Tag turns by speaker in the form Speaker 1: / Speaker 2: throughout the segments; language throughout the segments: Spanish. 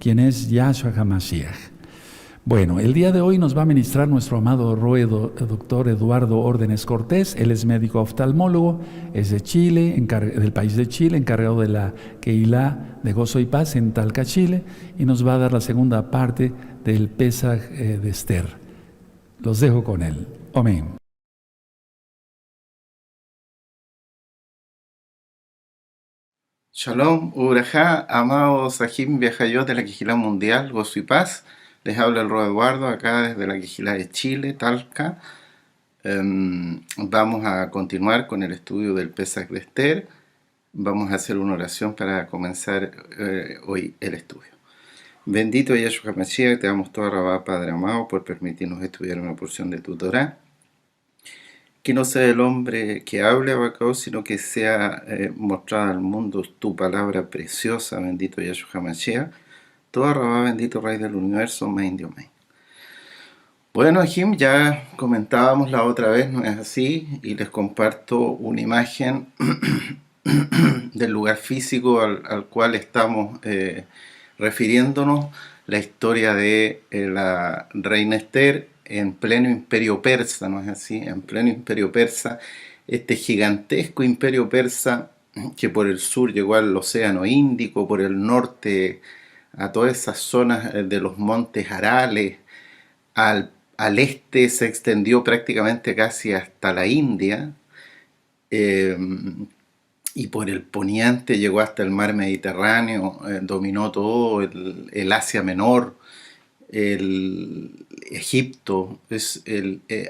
Speaker 1: quien es Yahshua HaMashiach. Bueno, el día de hoy nos va a ministrar nuestro amado doctor Eduardo Órdenes Cortés. Él es médico oftalmólogo, es de Chile, del país de Chile, encargado de la Keilah de Gozo y Paz en Talca, Chile, y nos va a dar la segunda parte del Pesaj de Esther. Los dejo con él. Amén.
Speaker 2: Shalom, Urajá, amados Sahim Viajayot de la Quijilá Mundial, Gozo y Paz. Les habla el Ro Eduardo acá desde la Quijilá de Chile, Talca. Vamos a continuar con el estudio del Pesaj de Esther. Vamos a hacer una oración para comenzar hoy el estudio. Bendito Yahshua HaMashiach, te damos toda Rabá, Padre amado, por permitirnos estudiar una porción de tu Torah. Que no sea el hombre que hable, Abacao, sino que sea mostrada al mundo tu palabra preciosa, bendito Yahshua HaMashiach. Toda Rabá, bendito Rey del Universo, Main Dios Main. Bueno, Jim, ya comentábamos la otra vez, ¿no es así? Y les comparto una imagen del lugar físico al cual estamos refiriéndonos, la historia de la reina Esther en pleno imperio persa, ¿no es así? En pleno imperio persa, este gigantesco imperio persa que por el sur llegó al océano Índico, por el norte a todas esas zonas de los montes Arales, al este se extendió prácticamente casi hasta la India, y por el poniente llegó hasta el mar Mediterráneo, dominó todo el Asia Menor, el Egipto. Es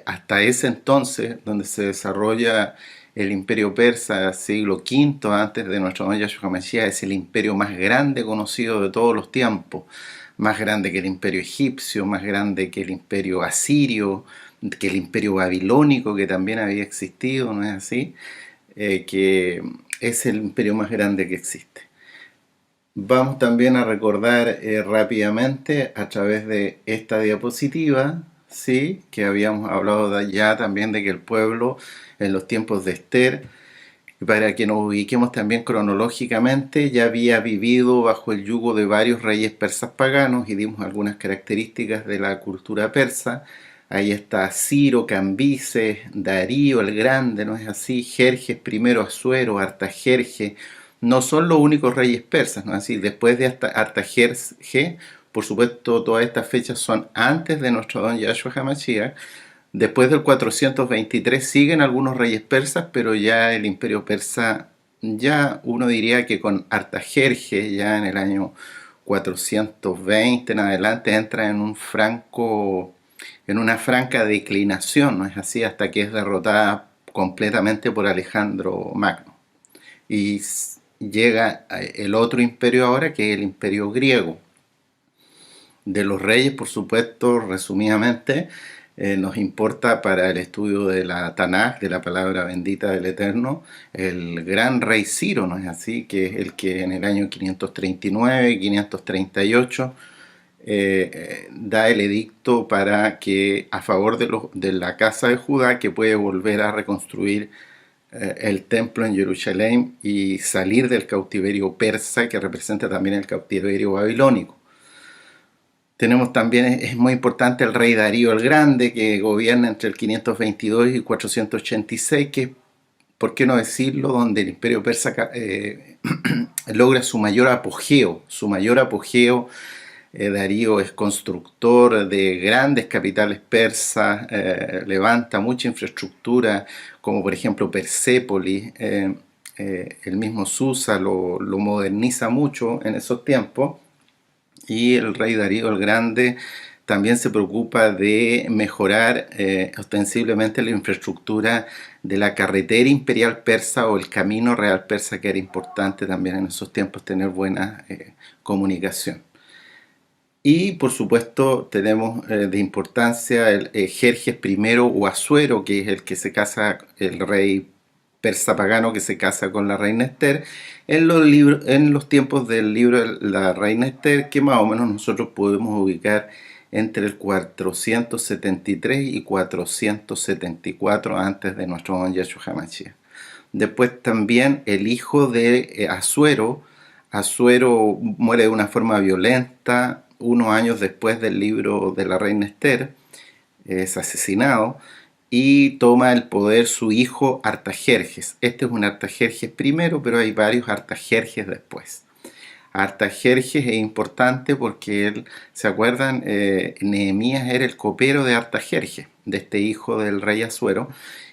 Speaker 2: hasta ese entonces donde se desarrolla el imperio persa, siglo V antes de nuestro don Yahshua HaMashiach. Es el imperio más grande conocido de todos los tiempos, más grande que el imperio egipcio, más grande que el imperio asirio, que el imperio babilónico, que también había existido, ¿no es así? Que es el imperio más grande que existe. Vamos también a recordar rápidamente a través de esta diapositiva, ¿sí? Que habíamos hablado ya también de que el pueblo en los tiempos de Esther, para que nos ubiquemos también cronológicamente, ya había vivido bajo el yugo de varios reyes persas paganos y dimos algunas características de la cultura persa. Ahí está Ciro, Cambises, Darío el Grande, ¿no es así? Jerjes I, Asuero, Artajerjes. No son los únicos reyes persas, ¿no es así? Después de Artajerjes, por supuesto, todas estas fechas son antes de nuestro don Yahshua HaMashiach. Después del 423 siguen algunos reyes persas, pero ya el imperio persa, ya uno diría que con Artajerjes, ya en el año 420 en adelante, entra en una franca declinación, ¿no es así? Hasta que es derrotada completamente por Alejandro Magno. Y llega el otro imperio ahora, que es el imperio griego. De los reyes, por supuesto, resumidamente, nos importa para el estudio de la Tanaj, de la palabra bendita del Eterno, el gran rey Ciro, ¿no es así? Que es el que en el año 539, 538, da el edicto para que, a favor de la casa de Judá, que puede volver a reconstruir el templo en Jerusalén y salir del cautiverio persa, que representa también el cautiverio babilónico. Tenemos también, es muy importante, el rey Darío el Grande, que gobierna entre el 522 y 486, que, por qué no decirlo, donde el imperio persa logra su mayor apogeo. Darío es constructor de grandes capitales persas, levanta mucha infraestructura, como por ejemplo Persépolis. El mismo Susa lo moderniza mucho en esos tiempos. Y el rey Darío el Grande también se preocupa de mejorar ostensiblemente la infraestructura de la carretera imperial persa o el camino real persa, que era importante también en esos tiempos tener buena comunicación. Y por supuesto tenemos de importancia el Jerjes I o Asuero, que es el que se casa, el rey persa pagano que se casa con la reina Esther, en los tiempos del libro de la reina Esther, que más o menos nosotros podemos ubicar entre el 473 y 474 antes de nuestro don Yahshua HaMashiach. Después también el hijo de Asuero, Asuero muere de una forma violenta unos años después del libro de la reina Esther, es asesinado y toma el poder su hijo Artajerjes. Este es un Artajerjes primero, pero hay varios Artajerjes después. Artajerjes es importante porque él, ¿se acuerdan? Nehemías era el copero de Artajerjes, de este hijo del rey Asuero,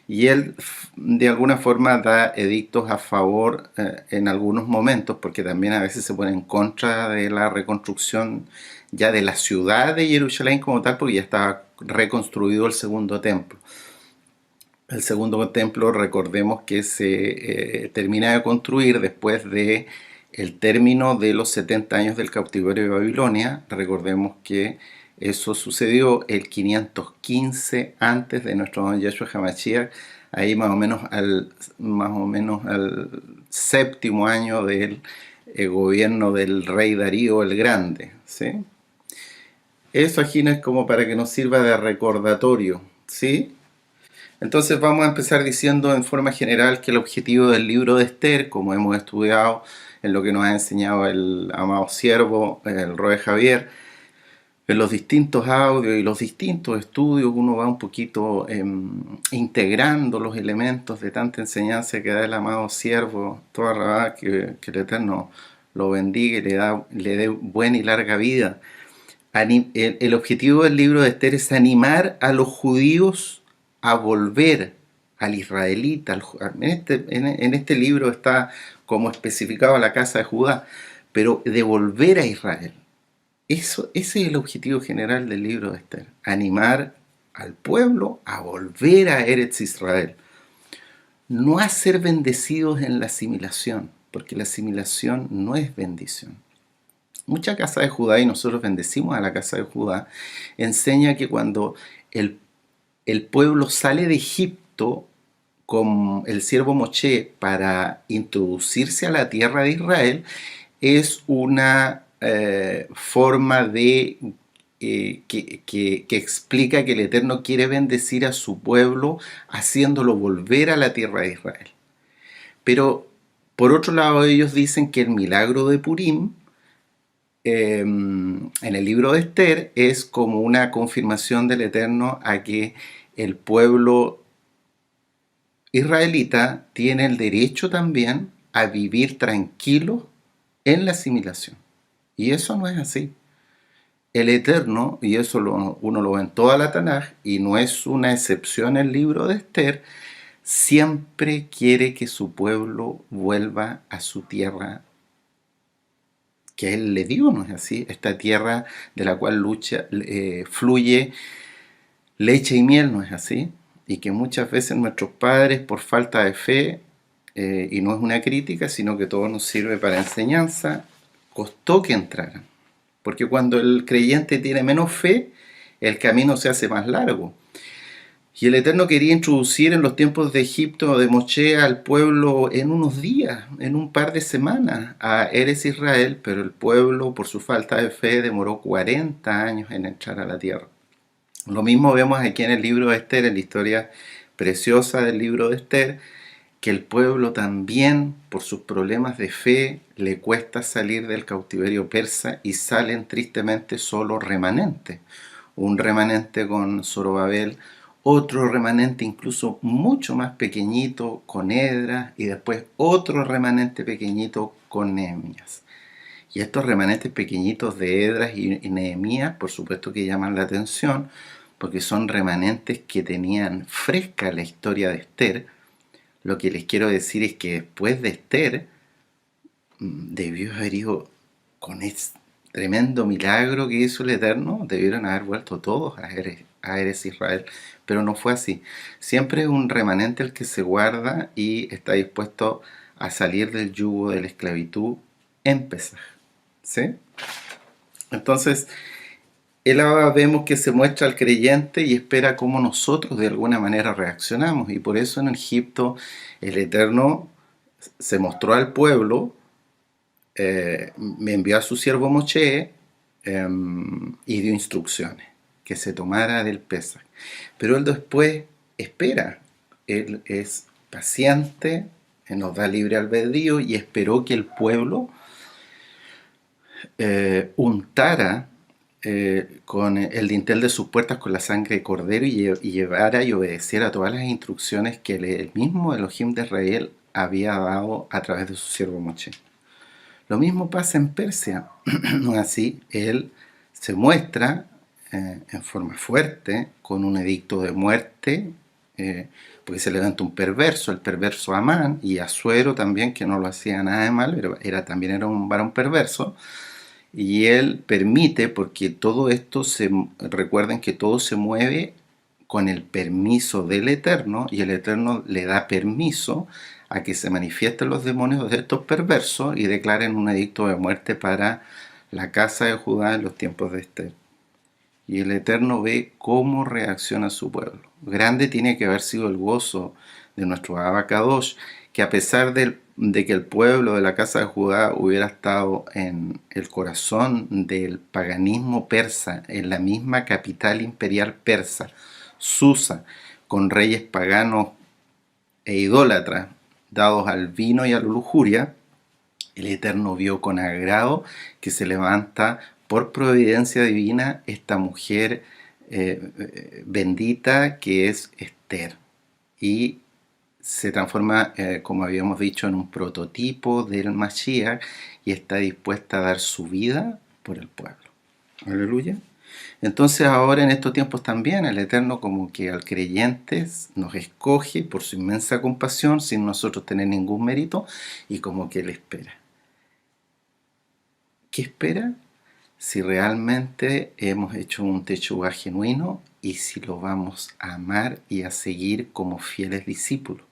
Speaker 2: y él de alguna forma da edictos a favor en algunos momentos, porque también a veces se pone en contra de la reconstrucción ya de la ciudad de Jerusalén como tal, porque ya estaba reconstruido el segundo templo. El segundo templo, recordemos que se termina de construir después de el término de los 70 años del cautiverio de Babilonia. Recordemos que eso sucedió el 515 antes de nuestro don Yeshua HaMashiach, ahí más o menos al séptimo año del gobierno del rey Darío el Grande, ¿sí? Eso aquí no es como para que nos sirva de recordatorio, ¿sí? Entonces vamos a empezar diciendo en forma general que el objetivo del libro de Esther, como hemos estudiado en lo que nos ha enseñado el amado siervo, el Roe Javier, en los distintos audios y los distintos estudios, uno va un poquito integrando los elementos de tanta enseñanza que da el amado siervo, toda la que el Eterno lo bendiga y le dé buena y larga vida. El objetivo del libro de Esther es animar a los judíos a volver al israelita. En este libro está como especificado la casa de Judá, pero de volver a Israel. Ese es el objetivo general del libro de Esther, animar al pueblo a volver a Eretz Israel. No a ser bendecidos en la asimilación, porque la asimilación no es bendición. Mucha casa de Judá, y nosotros bendecimos a la casa de Judá, enseña que cuando el pueblo sale de Egipto con el siervo Moshe para introducirse a la tierra de Israel, es una forma de que explica que el Eterno quiere bendecir a su pueblo haciéndolo volver a la tierra de Israel. Pero por otro lado ellos dicen que el milagro de Purim en el libro de Esther es como una confirmación del Eterno a que el pueblo israelita tiene el derecho también a vivir tranquilo en la asimilación. Y eso no es así. El Eterno, y eso uno lo ve en toda la Tanaj, y no es una excepción el libro de Esther, siempre quiere que su pueblo vuelva a su tierra que Él le dio, ¿no es así? Esta tierra de la cual fluye leche y miel, ¿no es así? Y que muchas veces nuestros padres, por falta de fe, y no es una crítica, sino que todo nos sirve para enseñanza, costó que entraran. Porque cuando el creyente tiene menos fe, el camino se hace más largo. Y el Eterno quería introducir en los tiempos de Egipto, de Moshe, al pueblo en unos días, en un par de semanas, a Eretz Israel, pero el pueblo, por su falta de fe, demoró 40 años en entrar a la tierra. Lo mismo vemos aquí en el libro de Esther, en la historia preciosa del libro de Esther, que el pueblo también, por sus problemas de fe, le cuesta salir del cautiverio persa y salen tristemente solo remanentes. Un remanente con Zorobabel, otro remanente incluso mucho más pequeñito con Esdras y después otro remanente pequeñito con Nehemías. Y estos remanentes pequeñitos de Esdras y Nehemías, por supuesto que llaman la atención, porque son remanentes que tenían fresca la historia de Esther. Lo que les quiero decir es que después de Esther, debió haber ido con ese tremendo milagro que hizo el Eterno, debieron haber vuelto todos a Eretz Israel, pero no fue así. Siempre es un remanente el que se guarda y está dispuesto a salir del yugo de la esclavitud en Pesaj, ¿sí? Entonces, él ahora vemos que se muestra al creyente y espera cómo nosotros de alguna manera reaccionamos, y por eso en el Eterno se mostró al pueblo, me envió a su siervo Moshe y dio instrucciones que se tomara del Pesaj. Pero él después espera, él es paciente, nos da libre albedrío y esperó que el pueblo untara con el dintel de sus puertas con la sangre de cordero y llevara y obedeciera todas las instrucciones que el mismo Elohim de Israel había dado a través de su siervo Moshe. Lo mismo pasa en Persia. ¿No es así? Él se muestra en forma fuerte con un edicto de muerte, porque se levanta un perverso, el perverso Amán, y Asuero también, que no lo hacía nada de mal, pero también era un varón perverso. Y él permite, porque todo esto, recuerden que todo se mueve con el permiso del Eterno, y el Eterno le da permiso a que se manifiesten los demonios de estos perversos y declaren un edicto de muerte para la casa de Judá en los tiempos de Esther. Y el Eterno ve cómo reacciona su pueblo. Grande tiene que haber sido el gozo de nuestro Abacadosh, que a pesar de que el pueblo de la casa de Judá hubiera estado en el corazón del paganismo persa, en la misma capital imperial persa, Susa, con reyes paganos e idólatras, dados al vino y a la lujuria, el Eterno vio con agrado que se levanta por providencia divina esta mujer bendita que es Esther, y se transforma, como habíamos dicho, en un prototipo del Mashiach, y está dispuesta a dar su vida por el pueblo. Aleluya. Entonces ahora en estos tiempos también el Eterno como que al creyente nos escoge por su inmensa compasión sin nosotros tener ningún mérito, y como que Él espera. ¿Qué espera? Si realmente hemos hecho un teshuva genuino y si lo vamos a amar y a seguir como fieles discípulos.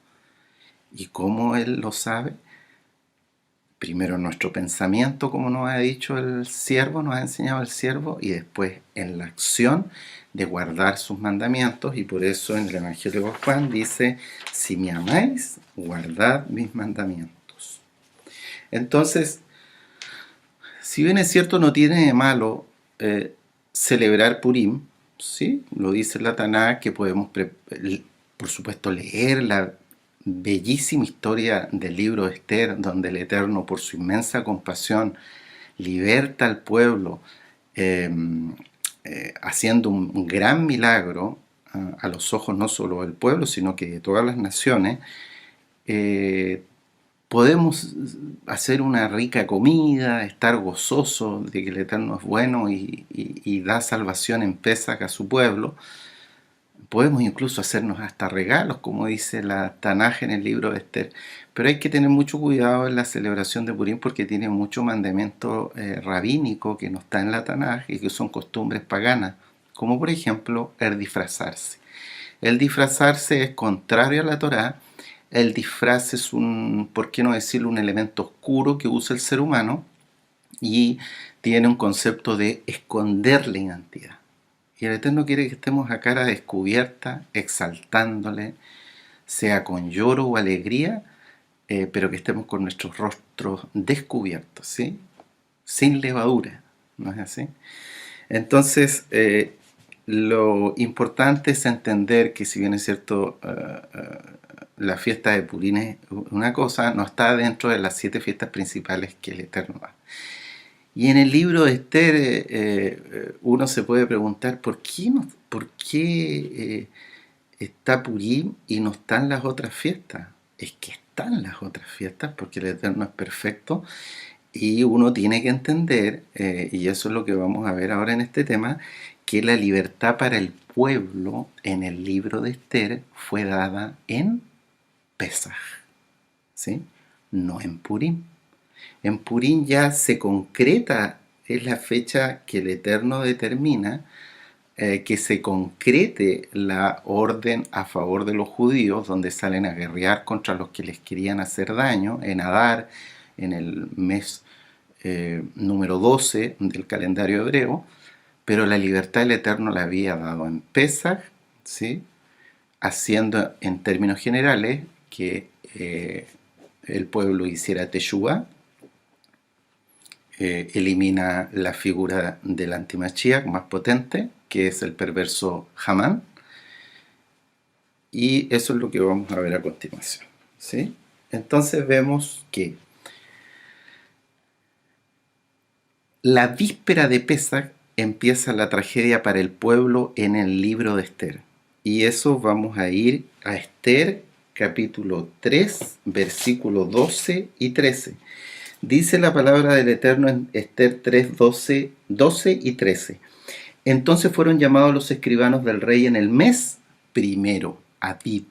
Speaker 2: ¿Y cómo Él lo sabe? Primero en nuestro pensamiento, como nos ha dicho el siervo, nos ha enseñado el siervo, y después en la acción de guardar sus mandamientos. Y por eso en el Evangelio de Juan dice: si me amáis, guardad mis mandamientos. Entonces, si bien es cierto, no tiene de malo celebrar Purim, ¿sí? Lo dice la Tanakh, que podemos, por supuesto, leer la bellísima historia del libro de Esther, donde el Eterno, por su inmensa compasión, liberta al pueblo, haciendo un gran milagro a los ojos no solo del pueblo, sino que de todas las naciones. Podemos hacer una rica comida, estar gozosos de que el Eterno es bueno y da salvación en Pesaj a su pueblo. Podemos incluso hacernos hasta regalos, como dice la Tanaj en el libro de Esther. Pero hay que tener mucho cuidado en la celebración de Purim, porque tiene mucho mandamiento rabínico que no está en la Tanaj y que son costumbres paganas, como por ejemplo el disfrazarse. El disfrazarse es contrario a la Torá. El disfraz es por qué no decirlo, un elemento oscuro que usa el ser humano, y tiene un concepto de esconder la identidad. Y el Eterno quiere que estemos a cara descubierta, exaltándole, sea con lloro o alegría, pero que estemos con nuestros rostros descubiertos, ¿sí? Sin levadura, ¿no es así? Entonces, lo importante es entender que, si bien es cierto, la fiesta de Purim es una cosa, no está dentro de las 7 fiestas principales que el Eterno da. Y en el libro de Esther uno se puede preguntar por qué está Purim y no están las otras fiestas. Es que están las otras fiestas porque el Eterno es perfecto, y uno tiene que entender, y eso es lo que vamos a ver ahora en este tema, que la libertad para el pueblo en el libro de Esther fue dada en Pesaj, ¿sí? No en Purim. En Purim ya se concreta, es la fecha que el Eterno determina, que se concrete la orden a favor de los judíos, donde salen a guerrear contra los que les querían hacer daño, en Adar, en el mes número 12 del calendario hebreo. Pero la libertad del Eterno la había dado en Pesaj, ¿sí? Haciendo en términos generales que el pueblo hiciera Teshuvá, elimina la figura del antimashiach más potente, que es el perverso Hamán, y eso es lo que vamos a ver a continuación, ¿sí? Entonces vemos que la víspera de Pesaj empieza la tragedia para el pueblo en el libro de Esther. Y eso vamos a ir a Esther capítulo 3, versículos 12 y 13. Dice la palabra del Eterno en Esther 3, 12 y 13. Entonces fueron llamados los escribanos del rey en el mes primero, Abib,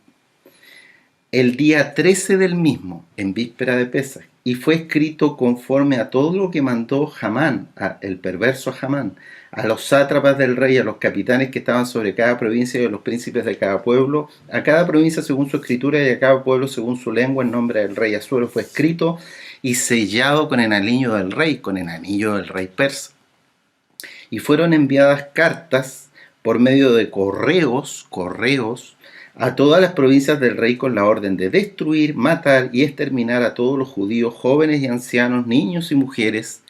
Speaker 2: el día 13 del mismo, en víspera de Pesaj, y fue escrito conforme a todo lo que mandó Hamán, el perverso Hamán, a los sátrapas del rey, a los capitanes que estaban sobre cada provincia y a los príncipes de cada pueblo, a cada provincia según su escritura y a cada pueblo según su lengua, en nombre del rey Asuero fue escrito y sellado con el anillo del rey persa. Y fueron enviadas cartas por medio de correos, a todas las provincias del rey con la orden de destruir, matar y exterminar a todos los judíos, jóvenes y ancianos, niños y mujeres,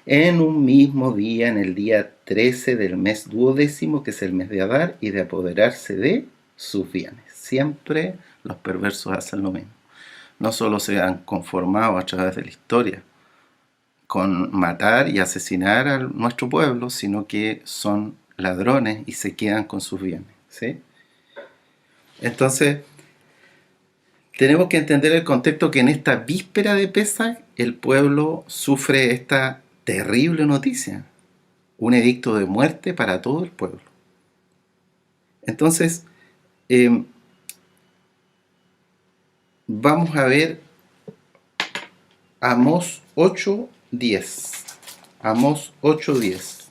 Speaker 2: en un mismo día, en el día 13 del mes 12º, que es el mes de Adar, y de apoderarse de sus bienes. Siempre los perversos hacen lo mismo. No solo se han conformado a través de la historia con matar y asesinar a nuestro pueblo, sino que son ladrones y se quedan con sus bienes, ¿sí? Entonces, tenemos que entender el contexto que en esta víspera de Pesaj el pueblo sufre esta terrible noticia, un edicto de muerte para todo el pueblo. Entonces, vamos a ver Amós 8:10. Amós 8:10.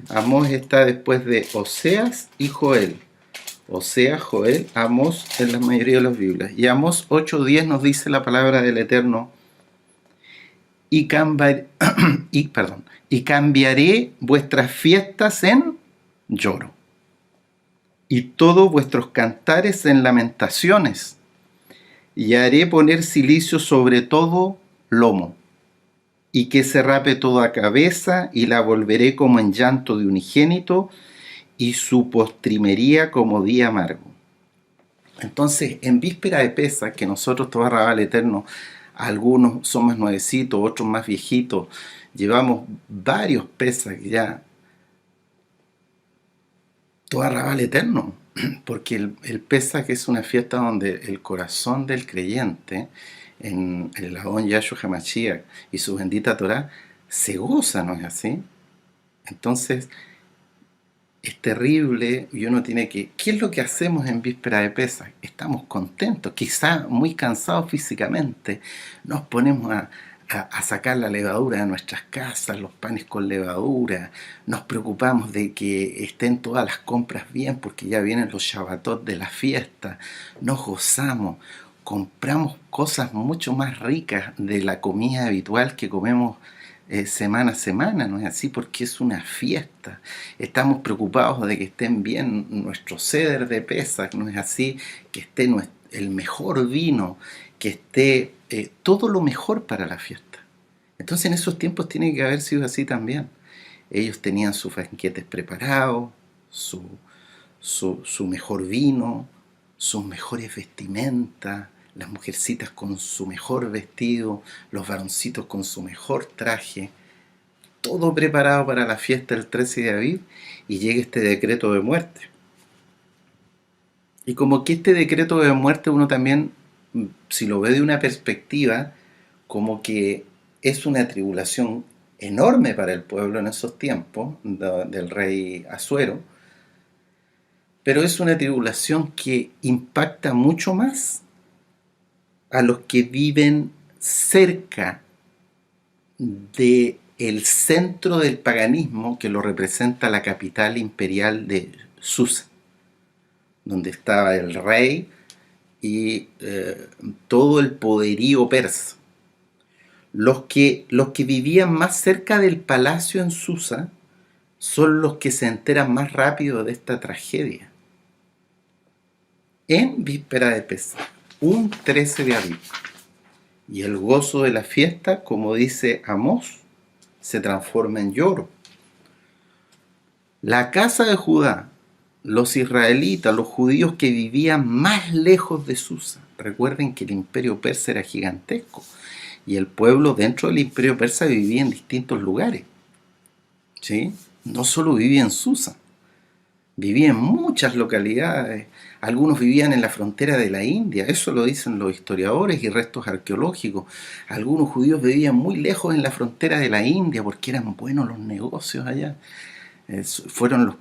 Speaker 2: Amós está después de Oseas y Joel. Oseas, Joel, Amós en la mayoría de las Biblias. Y Amós 8:10 nos dice la palabra del Eterno: y cambiaré vuestras fiestas en lloro, y todos vuestros cantares en lamentaciones, y haré poner cilicio sobre todo lomo, y que se rape toda cabeza, y la volveré como en llanto de unigénito, y su postrimería como día amargo. Entonces, en víspera de Pesaj, que nosotros, todo Rabal Eterno, algunos son más nuevecitos, otros más viejitos, llevamos varios Pesaj ya, todo Rabal Eterno, porque el Pesaj es una fiesta donde el corazón del creyente, en el Adón Yahshua HaMashiach y su bendita Torah, se goza, ¿no es así? Entonces, es terrible y uno tiene que... ¿Qué es lo que hacemos en víspera de Pesaj? Estamos contentos, quizá muy cansados físicamente. Nos ponemos a sacar la levadura de nuestras casas, los panes con levadura. Nos preocupamos de que estén todas las compras bien porque ya vienen los Shabbatot de la fiesta. Nos gozamos, compramos cosas mucho más ricas de la comida habitual que comemos semana a semana, ¿no es así? Porque es una fiesta. Estamos preocupados de que estén bien nuestro ceder de Pesaj, ¿no es así? Que esté el mejor vino, que esté todo lo mejor para la fiesta. Entonces en esos tiempos tiene que haber sido así también. Ellos tenían sus banquetes preparados, su mejor vino, sus mejores vestimentas, las mujercitas con su mejor vestido, los varoncitos con su mejor traje, todo preparado para la fiesta del 13 de Aviv, y llega este decreto de muerte. Y como que este decreto de muerte uno también, si lo ve de una perspectiva, como que es una tribulación enorme para el pueblo en esos tiempos del rey Asuero, pero es una tribulación que impacta mucho más a los que viven cerca del centro del paganismo, que lo representa la capital imperial de Susa, donde estaba el rey y todo el poderío persa. Los que vivían más cerca del palacio en Susa son los que se enteran más rápido de esta tragedia. En víspera de Pesaj, un 13 de abril, y el gozo de la fiesta, como dice Amós, se transforma en lloro. La casa de Judá, los israelitas, los judíos que vivían más lejos de Susa, recuerden que el imperio persa era gigantesco, y el pueblo dentro del imperio persa vivía en distintos lugares. ¿sí? No solo vivía en Susa, vivía en muchas localidades. Algunos vivían en la frontera de la India, eso lo dicen los historiadores y restos arqueológicos. Algunos judíos vivían muy lejos en la frontera de la India porque eran buenos los negocios allá. Fueron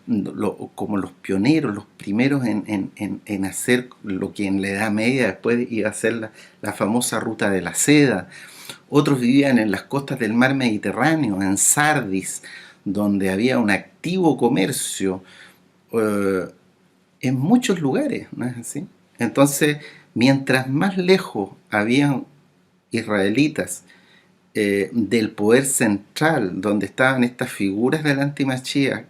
Speaker 2: como los pioneros, los primeros en hacer lo que en la Edad Media después iba a ser la famosa ruta de la seda. Otros vivían en las costas del mar Mediterráneo, en Sardis, donde había un activo comercio, eh, en muchos lugares, ¿no es así? Entonces, mientras más lejos habían israelitas del poder central, donde estaban estas figuras del antimachía,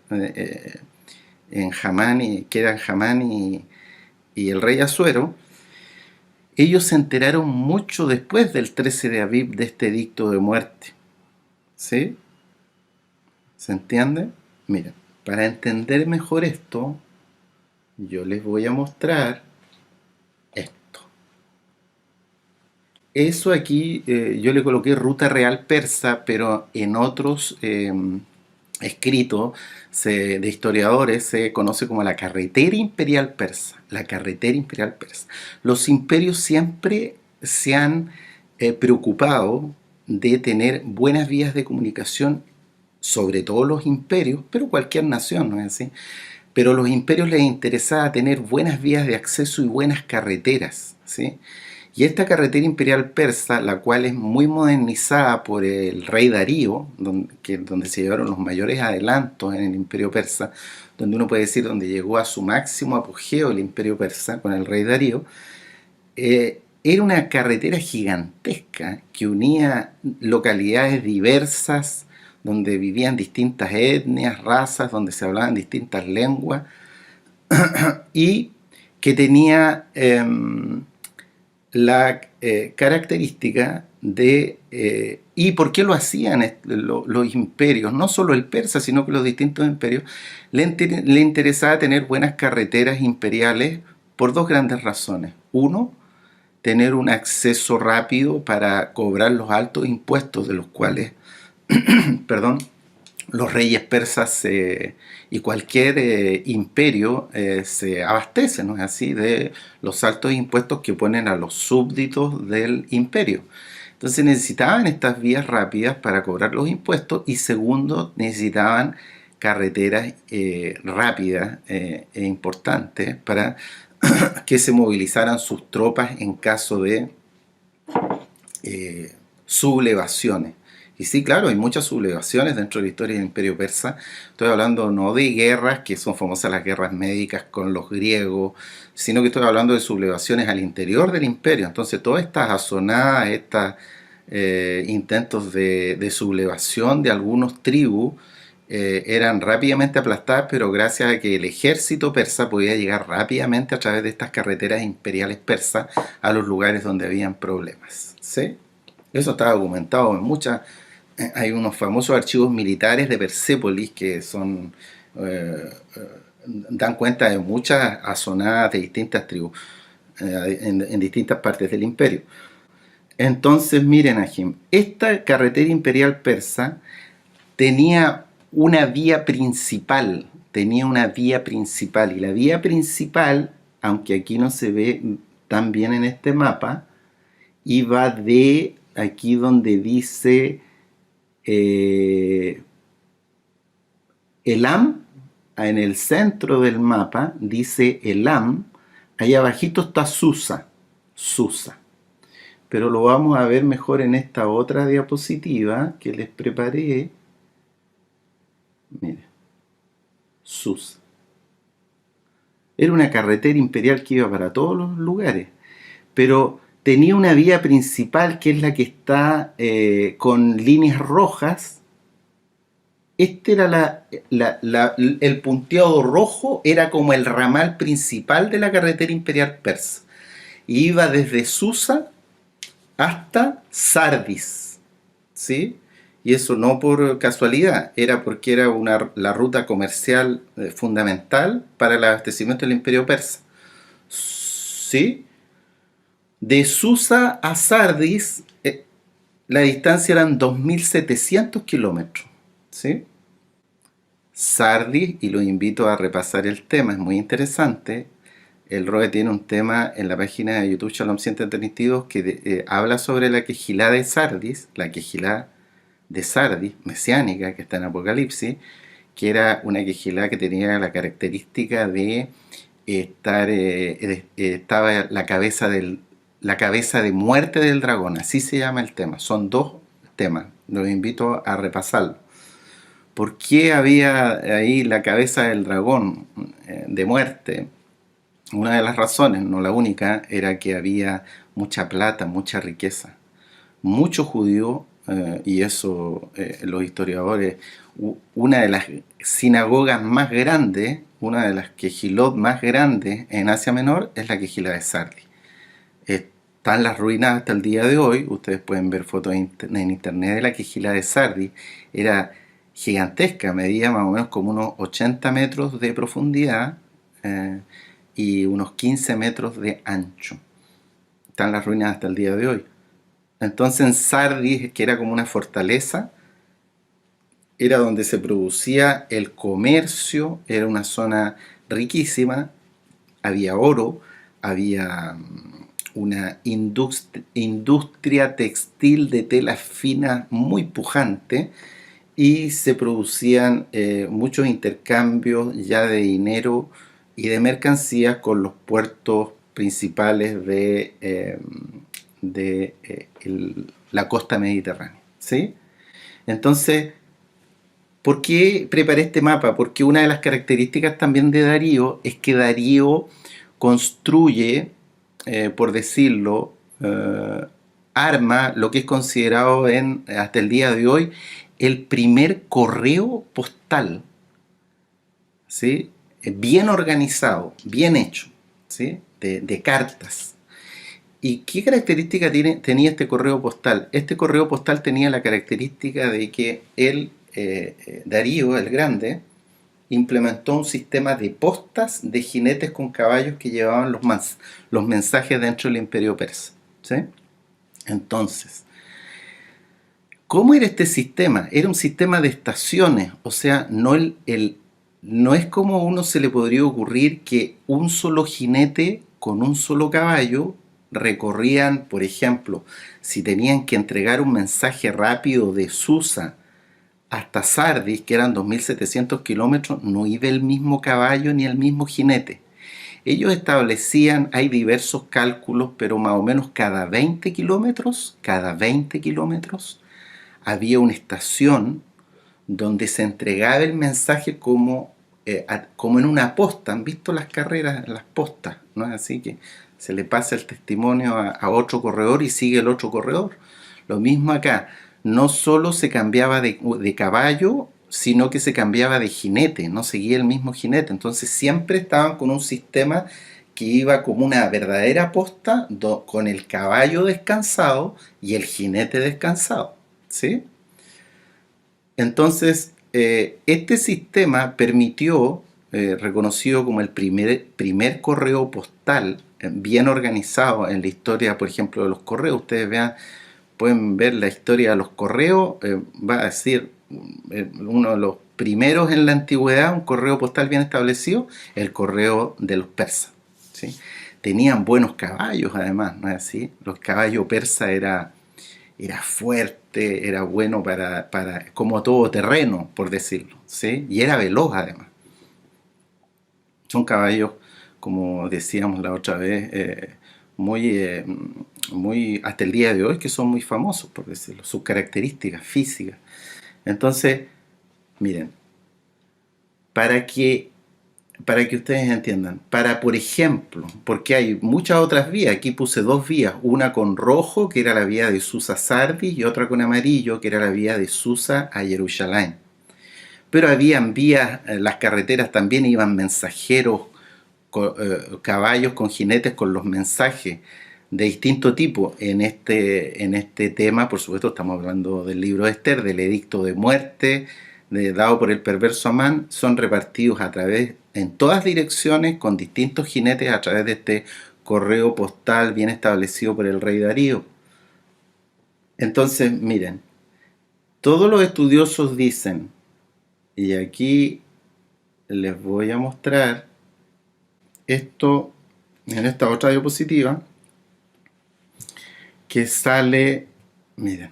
Speaker 2: en Hamán, que eran Hamán y el rey Asuero, ellos se enteraron mucho después del 13 de Aviv de este edicto de muerte. ¿Sí? ¿Se entiende? Miren, para entender mejor esto, yo les voy a mostrar esto. Eso aquí yo le coloqué ruta real persa, pero en otros escritos de historiadores se conoce como la carretera imperial persa. La carretera imperial persa. Los imperios siempre se han preocupado de tener buenas vías de comunicación, sobre todo los imperios, pero cualquier nación, ¿no es así? Pero a los imperios les interesaba tener buenas vías de acceso y buenas carreteras, ¿sí? Y esta carretera imperial persa, la cual es muy modernizada por el rey Darío, donde se llevaron los mayores adelantos en el imperio persa, donde uno puede decir donde llegó a su máximo apogeo el imperio persa con el rey Darío, era una carretera gigantesca que unía localidades diversas, donde vivían distintas etnias, razas, donde se hablaban distintas lenguas, y que tenía la característica de... ¿Y por qué lo hacían los imperios? No solo el persa, sino que los distintos imperios le interesaba tener buenas carreteras imperiales por dos grandes razones. Uno, tener un acceso rápido para cobrar los altos impuestos de los cuales perdón, los reyes persas y cualquier imperio se abastece, ¿no es así?, de los altos impuestos que ponen a los súbditos del imperio. Entonces necesitaban estas vías rápidas para cobrar los impuestos y segundo, necesitaban carreteras rápidas e importantes para que se movilizaran sus tropas en caso de sublevaciones. Y sí, claro, hay muchas sublevaciones dentro de la historia del Imperio Persa. Estoy hablando no de guerras, que son famosas las guerras médicas con los griegos, sino que estoy hablando de sublevaciones al interior del imperio. Entonces, todas estas azonadas, estos intentos de sublevación de algunos tribus eran rápidamente aplastadas, pero gracias a que el ejército persa podía llegar rápidamente a través de estas carreteras imperiales persas a los lugares donde habían problemas. ¿Sí? Eso está documentado en muchas... Hay unos famosos archivos militares de Persépolis que son dan cuenta de muchas azonadas de distintas tribus en distintas partes del imperio. Entonces, miren, Ajim, esta carretera imperial persa tenía una vía principal, y la vía principal, aunque aquí no se ve tan bien en este mapa, iba de aquí donde dice Elam, en el centro del mapa dice Elam, ahí abajito está Susa, pero lo vamos a ver mejor en esta otra diapositiva que les preparé. Miren, Susa. Era una carretera imperial que iba para todos los lugares, pero tenía una vía principal que es la que está con líneas rojas. Este era el punteado rojo, era como el ramal principal de la carretera imperial persa. Y iba desde Susa hasta Sardis, ¿sí? Y eso no por casualidad, era porque era la ruta comercial fundamental para el abastecimiento del imperio persa. ¿Sí? De Susa a Sardis, la distancia eran 2.700 kilómetros, ¿sí? Sardis, y los invito a repasar el tema, es muy interesante. El Roe tiene un tema en la página de YouTube Shalom 132 que habla sobre la quejilá de Sardis, la quejilá de Sardis, mesiánica, que está en Apocalipsis, que era una quejilá que tenía la característica de estaba la cabeza de muerte del dragón, así se llama el tema. Son dos temas, los invito a repasarlo. ¿Por qué había ahí la cabeza del dragón de muerte? Una de las razones, no la única, era que había mucha plata, mucha riqueza. Muchos judíos, y eso los historiadores, una de las sinagogas más grandes, una de las quejilot más grandes en Asia Menor es la quejilá de Sardis. Están las ruinas hasta el día de hoy, ustedes pueden ver fotos en internet de la quejilá de Sardis. Era gigantesca, medía más o menos como unos 80 metros de profundidad y unos 15 metros de ancho. Están las ruinas hasta el día de hoy. Entonces en Sardis, que era como una fortaleza, era donde se producía el comercio, era una zona riquísima, había oro, había una industria textil de telas finas muy pujante, y se producían muchos intercambios ya de dinero y de mercancías con los puertos principales de la costa mediterránea, ¿sí? Entonces, ¿por qué preparé este mapa? Porque una de las características también de Darío es que Darío construye, por decirlo, arma lo que es considerado hasta el día de hoy el primer correo postal, ¿sí? Bien organizado, bien hecho, ¿sí? de cartas. ¿Y qué característica tenía este correo postal? Este correo postal tenía la característica de que Darío el Grande implementó un sistema de postas de jinetes con caballos que llevaban los mensajes dentro del imperio persa, ¿sí? Entonces, ¿cómo era este sistema? Era un sistema de estaciones, o sea, no es como a uno se le podría ocurrir que un solo jinete con un solo caballo recorrían, por ejemplo, si tenían que entregar un mensaje rápido de Susa hasta Sardis, que eran 2.700 kilómetros, no iba el mismo caballo ni el mismo jinete. Ellos establecían, hay diversos cálculos, pero más o menos cada 20 kilómetros, había una estación donde se entregaba el mensaje como en una posta. ¿Han visto las carreras en las postas? ¿No es así que se le pasa el testimonio a otro corredor y sigue el otro corredor? Lo mismo acá, no solo se cambiaba de caballo, sino que se cambiaba de jinete, no seguía el mismo jinete. Entonces siempre estaban con un sistema que iba como una verdadera posta con el caballo descansado y el jinete descansado, ¿sí? Entonces, este sistema permitió, reconocido como el primer correo postal bien organizado en la historia, por ejemplo, de los correos. Ustedes pueden ver la historia de los correos, va a decir uno de los primeros en la antigüedad, un correo postal bien establecido, el correo de los persas, ¿sí? Tenían buenos caballos además, ¿no es así? Los caballos persas era fuerte, era bueno para como todo terreno, por decirlo, ¿sí? Y era veloz además. Son caballos, como decíamos la otra vez, muy hasta el día de hoy, que son muy famosos, por decirlo, sus características físicas. Entonces, miren, para que ustedes entiendan, por ejemplo, porque hay muchas otras vías, aquí puse dos vías, una con rojo, que era la vía de Susa a Sardis, y otra con amarillo, que era la vía de Susa a Jerusalén. Pero habían vías, las carreteras también iban mensajeros, caballos con jinetes con los mensajes de distinto tipo. En este tema, por supuesto, estamos hablando del libro de Esther, del edicto de muerte dado por el perverso Amán, son repartidos en todas direcciones con distintos jinetes a través de este correo postal bien establecido por el rey Darío. Entonces, miren, todos los estudiosos dicen Y aquí les voy a mostrar esto en esta otra diapositiva que sale, miren,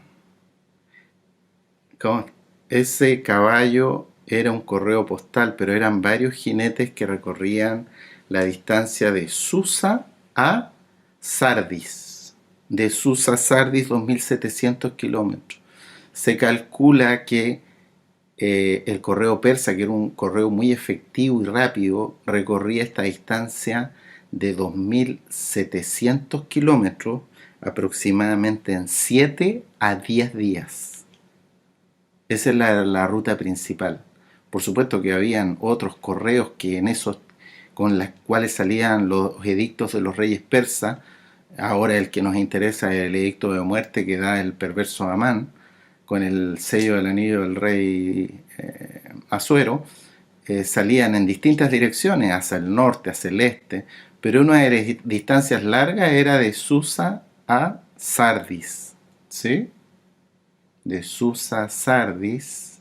Speaker 2: ese caballo era un correo postal, pero eran varios jinetes que recorrían la distancia de Susa a Sardis. De Susa a Sardis, 2.700 kilómetros. Se calcula que el correo persa, que era un correo muy efectivo y rápido, recorría esta distancia de 2.700 kilómetros aproximadamente en 7 a 10 días. Esa es la ruta principal. Por supuesto que habían otros correos que en esos, con los cuales salían los edictos de los reyes persas. Ahora el que nos interesa es el edicto de muerte que da el perverso Amán, con el sello del anillo del rey Asuero. Salían en distintas direcciones, hacia el norte, hacia el este, pero una de distancias largas era de Susa a Sardis, ¿sí? De Susa a Sardis.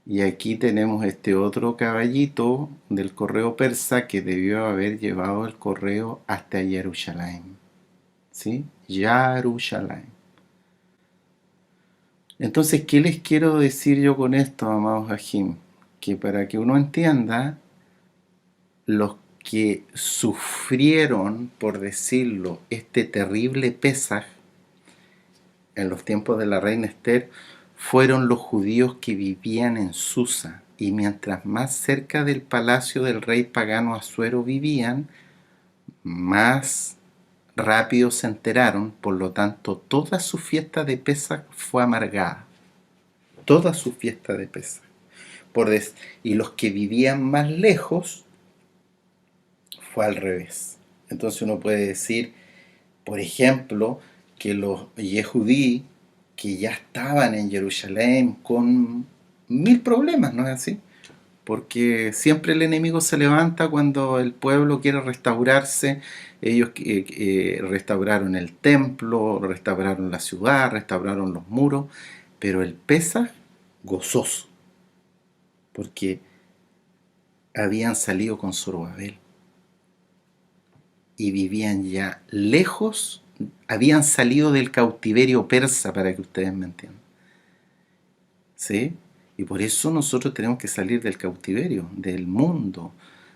Speaker 2: Y aquí tenemos este otro caballito del correo persa que debió haber llevado el correo hasta Jerusalén, ¿sí? Jerusalén. Entonces, ¿qué les quiero decir yo con esto, amados Ajim? Que para que uno entienda, los que sufrieron, por decirlo, este terrible Pesaj en los tiempos de la reina Esther, fueron los judíos que vivían en Susa. Y mientras más cerca del palacio del rey pagano Asuero vivían, más rápido se enteraron. Por lo tanto, toda su fiesta de Pesaj fue amargada. Toda su fiesta de Pesaj. Y los que vivían más lejos fue al revés. Entonces uno puede decir, por ejemplo, que los yehudí que ya estaban en Jerusalén con 1000 problemas, ¿no es así? Porque siempre el enemigo se levanta cuando el pueblo quiere restaurarse. Ellos restauraron el templo, restauraron la ciudad, restauraron los muros, pero el Pesaj gozoso, porque habían salido con Zorobabel y vivían ya lejos, habían salido del cautiverio persa, para que ustedes me entiendan. ¿Sí? Y por eso nosotros tenemos que salir del cautiverio, del mundo,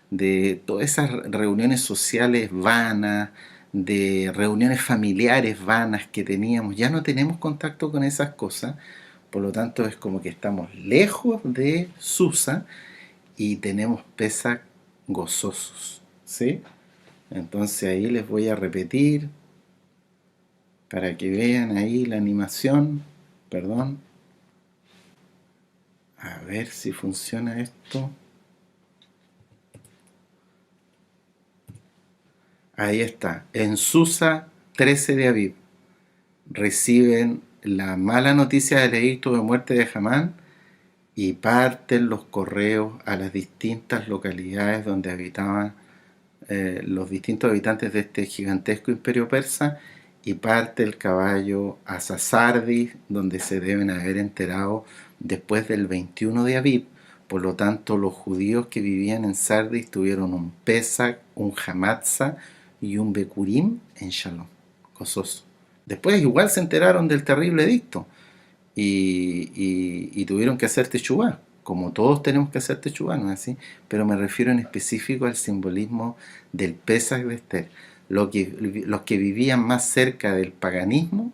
Speaker 2: de todas esas reuniones sociales vanas, de reuniones familiares vanas que teníamos. Ya no tenemos contacto con esas cosas, por lo tanto es como que estamos lejos de Susa y tenemos Pesaj gozosos, ¿sí? Entonces ahí les voy a repetir para que vean ahí la animación. Perdón. A ver si funciona esto. Ahí está. En Susa, 13 de Aviv, reciben la mala noticia del edicto de muerte de Hamán y parten los correos a las distintas localidades donde habitaban los distintos habitantes de este gigantesco imperio persa, y parte el caballo hacia Sardis, donde se deben haber enterado después del 21 de Aviv. Por lo tanto, los judíos que vivían en Sardis tuvieron un Pesach, un Hamatza y un Bekurim en Shalom, gozoso. Después igual se enteraron del terrible edicto y tuvieron que hacer techubá, como todos tenemos que hacer techubá, ¿no es así? Pero me refiero en específico al simbolismo del Pesaj de Esther. Los que vivían más cerca del paganismo,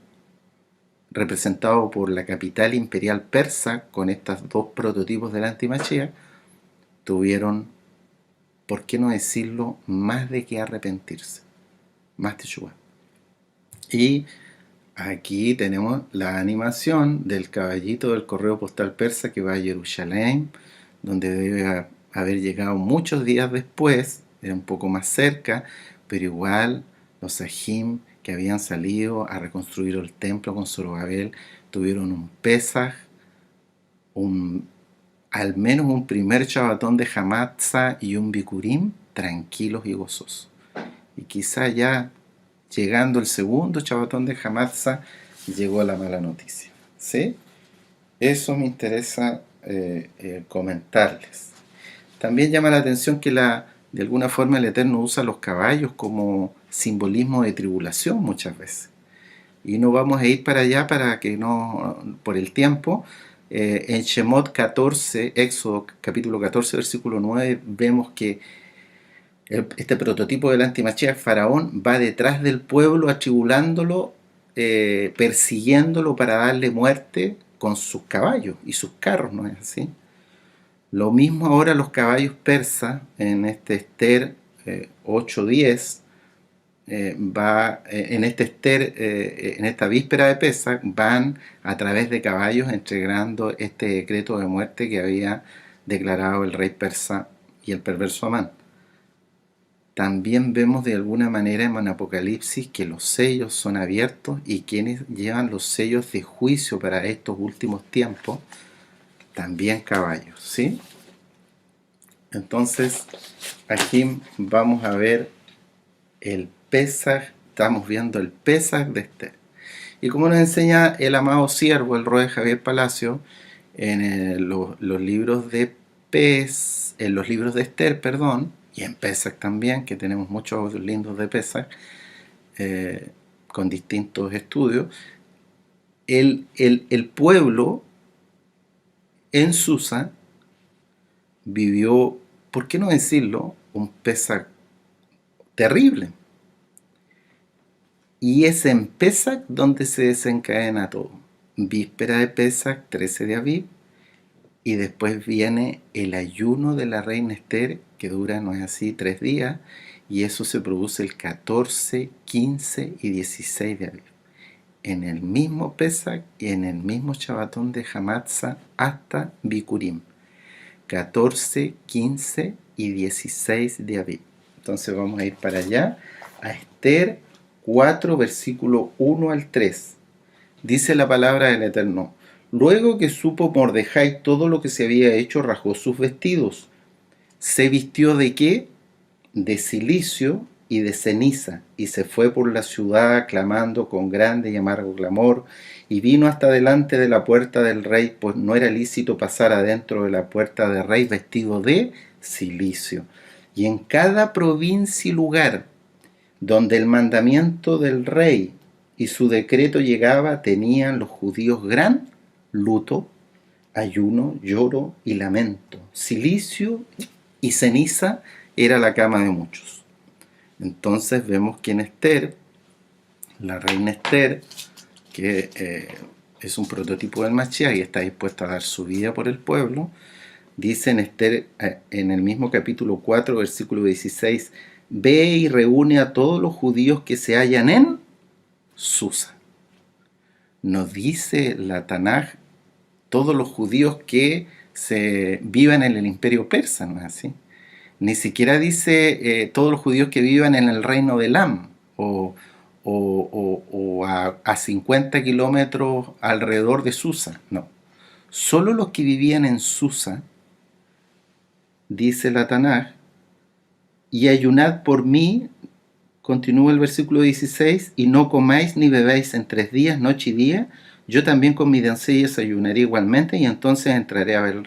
Speaker 2: representado por la capital imperial persa, con estos dos prototipos del antimachía, tuvieron, por qué no decirlo, más de que arrepentirse, más techubá. Y aquí tenemos la animación del caballito del correo postal persa que va a Jerusalén, donde debe haber llegado muchos días después, era un poco más cerca, pero igual los Ajim que habían salido a reconstruir el templo con Zorobabel tuvieron un Pesaj, al menos un primer Shabatón de Hamatza y un Bikurim tranquilos y gozosos. Y quizá ya llegando el segundo Shabatón de Hamatza, llegó la mala noticia, ¿sí? Eso me interesa comentarles. También llama la atención que de alguna forma el Eterno usa los caballos como simbolismo de tribulación muchas veces. Y no vamos a ir para allá para que no, por el tiempo. En Shemot 14, Éxodo capítulo 14, versículo 9, vemos que este prototipo del antimachiach, Faraón, va detrás del pueblo atribulándolo, persiguiéndolo para darle muerte con sus caballos y sus carros, ¿no es así? Lo mismo ahora los caballos persas en este Esther 8:10, en este Esther, en esta víspera de Pesach, van a través de caballos entregando este decreto de muerte que había declarado el rey persa y el perverso Amán. También vemos de alguna manera en Apocalipsis que los sellos son abiertos y quienes llevan los sellos de juicio para estos últimos tiempos, también caballos, ¿sí? Entonces, aquí vamos a ver el Pesaj, estamos viendo el Pesaj de Esther. Y como nos enseña el amado siervo, el Roe Javier Palacio, en los libros de en los libros de Esther, perdón, y en Pesaj también, que tenemos muchos lindos de Pesaj, con distintos estudios, el pueblo en Susa vivió, ¿por qué no decirlo?, un Pesaj terrible. Y es en Pesaj donde se desencadena todo. Víspera de Pesaj, 13 de Aviv, y después viene el ayuno de la reina Esther, que dura, no es así, 3 días, y eso se produce el 14, 15 y 16 de Aviv. En el mismo Pesaj y en el mismo Shabbatón de Hamatza hasta Bikurim. 14, 15 y 16 de Aviv. Entonces vamos a ir para allá, a Esther 4, versículo 1 al 3. Dice la palabra del Eterno: luego que supo Mordejai todo lo que se había hecho, rasgó sus vestidos. ¿Se vistió de qué? De cilicio y de ceniza, y se fue por la ciudad clamando con grande y amargo clamor, y vino hasta delante de la puerta del rey, pues no era lícito pasar adentro de la puerta del rey vestido de cilicio. Y en cada provincia y lugar donde el mandamiento del rey y su decreto llegaba, tenían los judíos gran luto, ayuno, lloro y lamento. Cilicio y ceniza era la cama de muchos. Entonces vemos que en Esther, la reina Esther, que es un prototipo del Mashiach y está dispuesta a dar su vida por el pueblo, dice en Esther, en el mismo capítulo 4, versículo 16, ve y reúne a todos los judíos que se hallan en Susa. Nos dice la Tanaj todos los judíos que se vivan en el imperio persa, ¿no es así? Ni siquiera dice todos los judíos que vivan en el reino de Elam o a 50 kilómetros alrededor de Susa, no. Solo los que vivían en Susa, dice la Tanaj, y ayunad por mí, continúa el versículo 16, y no comáis ni bebáis en 3 días, noche y día, yo también con mis doncellas ayunaré igualmente, y entonces entraré a ver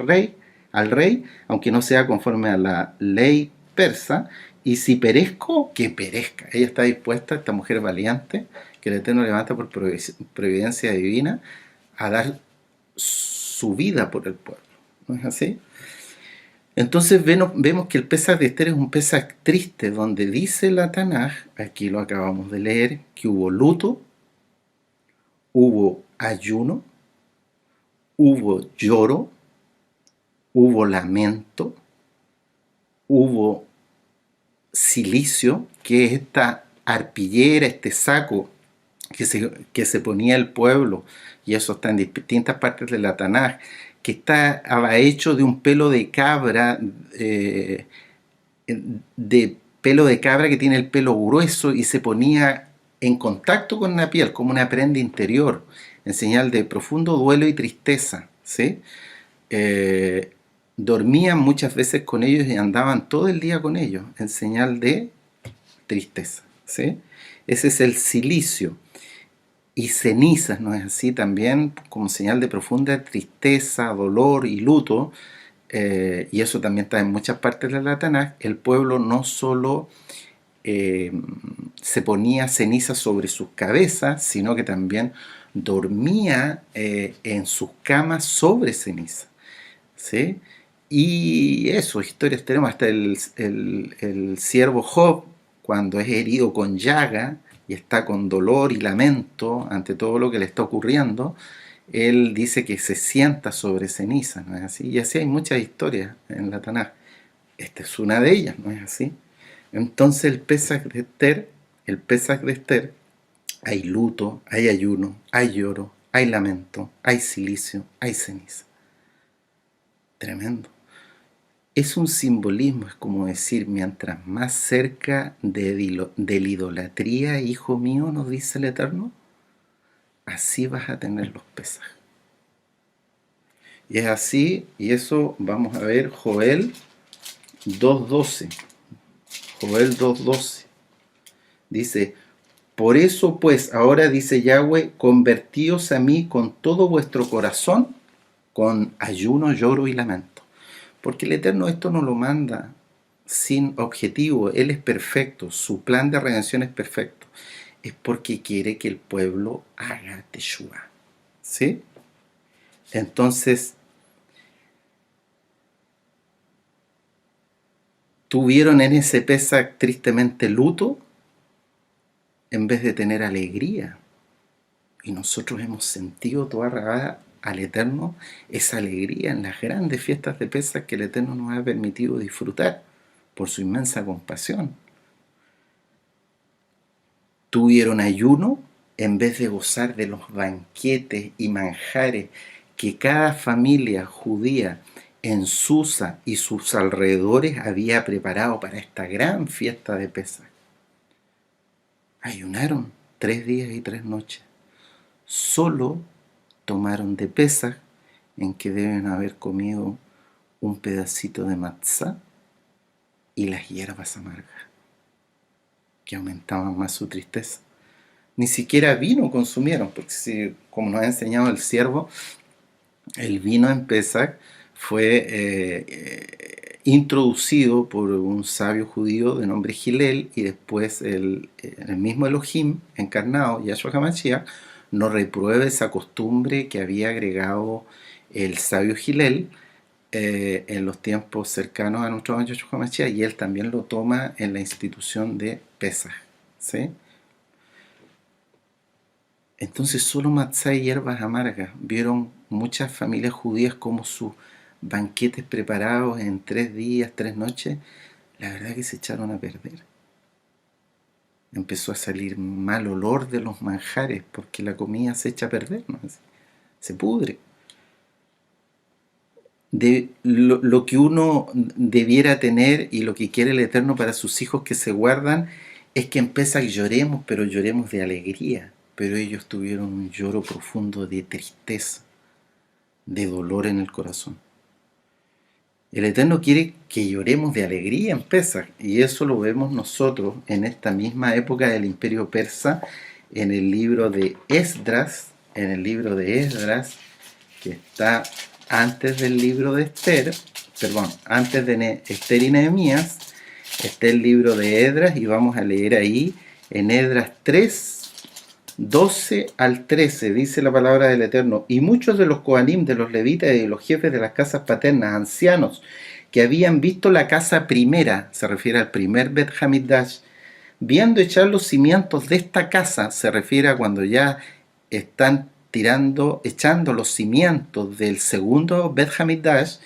Speaker 2: al rey, aunque no sea conforme a la ley persa, y si perezco, que perezca. Ella está dispuesta, esta mujer valiente, que el Eterno levanta por providencia divina, a dar su vida por el pueblo. ¿No es así? Entonces vemos que el Pesaj de Esther es un Pesaj triste, donde dice la Tanaj, aquí lo acabamos de leer, que hubo luto, hubo ayuno, hubo lloro, hubo lamento, hubo cilicio, que es esta arpillera, este saco que se ponía el pueblo, y eso está en distintas partes de la Tanaj, que estaba hecho de un pelo de cabra, que tiene el pelo grueso y se ponía en contacto con la piel como una prenda interior, en señal de profundo duelo y tristeza, ¿sí? Dormían muchas veces con ellos y andaban todo el día con ellos, en señal de tristeza, ¿sí? Ese es el cilicio. y cenizas, ¿no es así? También como señal de profunda tristeza, dolor y luto, y eso también está en muchas partes de la Tanaj. El pueblo no solo eh, se ponía ceniza sobre sus cabezas, sino que también dormía en sus camas sobre ceniza, ¿sí? Y eso, historias tenemos, hasta el siervo Job, cuando es herido con llaga y está con dolor y lamento ante todo lo que le está ocurriendo, él dice que se sienta sobre ceniza, ¿no es así? Y así hay muchas historias en la Tanaj. Esta es una de ellas, ¿no es así? Entonces el Pesaj de Esther, hay luto, hay ayuno, hay lloro, hay lamento, hay silicio, hay ceniza. Tremendo. Es un simbolismo, es como decir, mientras más cerca de la idolatría, hijo mío, nos dice el Eterno, así vas a tener los pesajes. Y es así, y eso vamos a ver Joel 2.12. Joel 2.12. Dice, por eso pues, ahora dice Yahweh, convertíos a mí con todo vuestro corazón, con ayuno, lloro y lamento. Porque el Eterno esto no lo manda sin objetivo, Él es perfecto, su plan de redención es perfecto. Es porque quiere que el pueblo haga Teshuvah, ¿sí? Entonces, tuvieron en ese Pesaj tristemente luto en vez de tener alegría. Y nosotros hemos sentido toda rabada al Eterno esa alegría en las grandes fiestas de Pesaj que el Eterno nos ha permitido disfrutar por su inmensa compasión. Tuvieron ayuno en vez de gozar de los banquetes y manjares que cada familia judía en Susa y sus alrededores había preparado para esta gran fiesta de Pesaj. Ayunaron 3 días y 3 noches. Solo tomaron de Pesaj, en que deben haber comido un pedacito de matzá y las hierbas amargas, que aumentaban más su tristeza. Ni siquiera vino consumieron, porque si, como nos ha enseñado el siervo, el vino en Pesaj fue introducido por un sabio judío de nombre Gilel, y después el mismo Elohim encarnado, Yahshua HaMashiach, no reprueba esa costumbre que había agregado el sabio Gilel en los tiempos cercanos a nuestro Yahshua HaMashiach, y él también lo toma en la institución de Pesaj, ¿sí? Entonces solo matzá y hierbas amargas. Vieron muchas familias judías como sus banquetes preparados en 3 días, 3 noches, la verdad que se echaron a perder. Empezó a salir mal olor de los manjares porque la comida se echa a perder, ¿no? Se pudre. De lo que uno debiera tener y lo que quiere el Eterno para sus hijos que se guardan es que en Pesaj lloremos, pero lloremos de alegría. Pero ellos tuvieron un lloro profundo de tristeza, de dolor en el corazón. El Eterno quiere que lloremos de alegría en Pesaj, y eso lo vemos nosotros en esta misma época del Imperio Persa, en el libro de Esdras, que está antes del libro de Esther, antes de Esther y Nehemías, está el libro de Esdras, y vamos a leer ahí en Esdras 3, 12 al 13, dice la palabra del Eterno: y muchos de los Kohanim, de los levitas y de los jefes de las casas paternas, ancianos, que habían visto la casa primera, se refiere al primer Bet Hamikdash, viendo echar los cimientos de esta casa, se refiere a cuando ya están echando los cimientos del segundo Bet Hamikdash,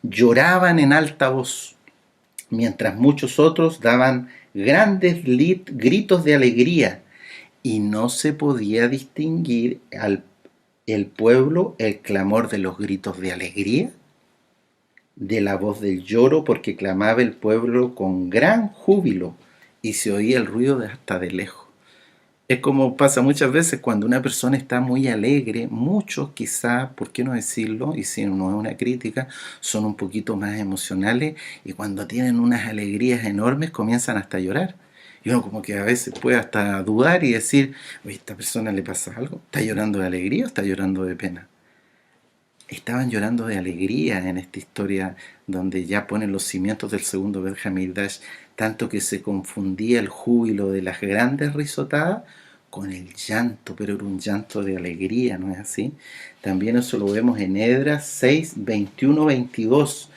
Speaker 2: lloraban en alta voz, mientras muchos otros daban grandes gritos de alegría, y no se podía distinguir el pueblo el clamor de los gritos de alegría de la voz del lloro, porque clamaba el pueblo con gran júbilo y se oía el ruido hasta de lejos. Es como pasa muchas veces cuando una persona está muy alegre, muchos quizá, ¿por qué no decirlo? Y si no es una crítica, son un poquito más emocionales, y cuando tienen unas alegrías enormes comienzan hasta a llorar. Y uno como que a veces puede hasta dudar y decir, oye, ¿a esta persona le pasa algo? ¿Está llorando de alegría o está llorando de pena? Estaban llorando de alegría en esta historia donde ya ponen los cimientos del segundo Bet Hamikdash, tanto que se confundía el júbilo de las grandes risotadas con el llanto, pero era un llanto de alegría, ¿no es así? También eso lo vemos en Esdras 6, 21, 22.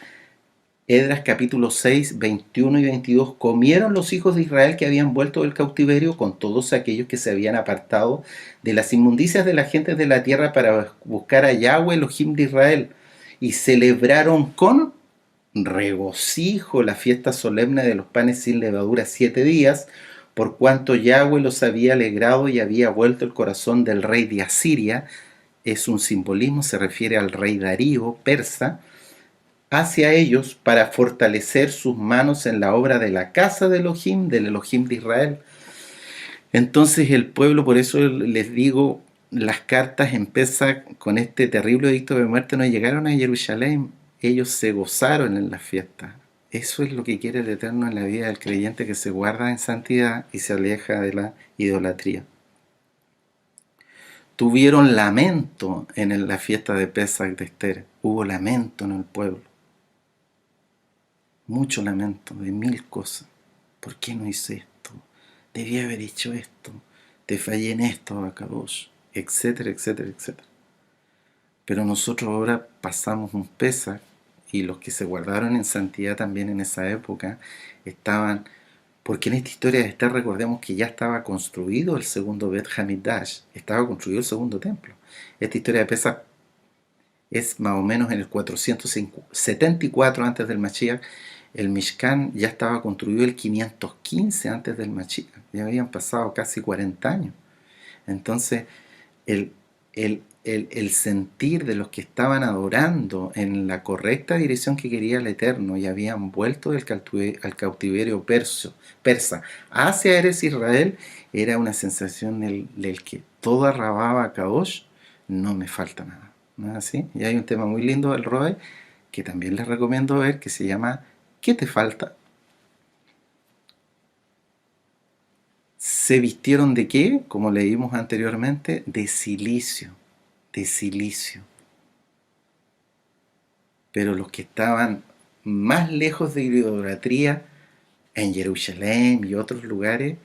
Speaker 2: Esdras capítulo 6, 21 y 22. Comieron los hijos de Israel que habían vuelto del cautiverio con todos aquellos que se habían apartado de las inmundicias de las gentes de la tierra para buscar a Yahweh, Elohim de Israel, y celebraron con regocijo la fiesta solemne de los panes sin levadura 7 días, por cuanto Yahweh los había alegrado y había vuelto el corazón del rey de Asiria. Es un simbolismo, se refiere al rey Darío, persa, hacia ellos para fortalecer sus manos en la obra de la casa de Elohim, del Elohim de Israel. Entonces el pueblo, por eso les digo, las cartas empiezan con este terrible edicto de muerte, no llegaron a Jerusalén, ellos se gozaron en la fiesta. Eso es lo que quiere el Eterno en la vida del creyente, que se guarda en santidad y se aleja de la idolatría. Tuvieron lamento en la fiesta de Pesach de Esther, hubo lamento en el pueblo. Mucho lamento de mil cosas. ¿Por qué no hice esto? Debía haber hecho esto. Te fallé en esto, Abacadosh, etcétera, etcétera, etcétera. Pero nosotros ahora pasamos un Pesach y los que se guardaron en santidad también en esa época estaban, porque en esta historia de Esther recordemos que ya estaba construido el segundo Bet Hamikdash, estaba construido el segundo templo. Esta historia de Pesach es más o menos en el 474 antes del Mashiach. El Mishkan ya estaba construido el 515 antes del Mashiach. Ya habían pasado casi 40 años. Entonces, el sentir de los que estaban adorando en la correcta dirección que quería el Eterno y habían vuelto del al cautiverio persa hacia Eres Israel, era una sensación del que todo arrababa a Kadosh, no me falta nada. ¿No es así? Y hay un tema muy lindo del Roe que también les recomiendo ver, que se llama ¿Qué te falta? ¿Se vistieron de qué? Como leímos anteriormente, de silicio. De silicio. Pero los que estaban más lejos de idolatría, en Jerusalén y otros lugares,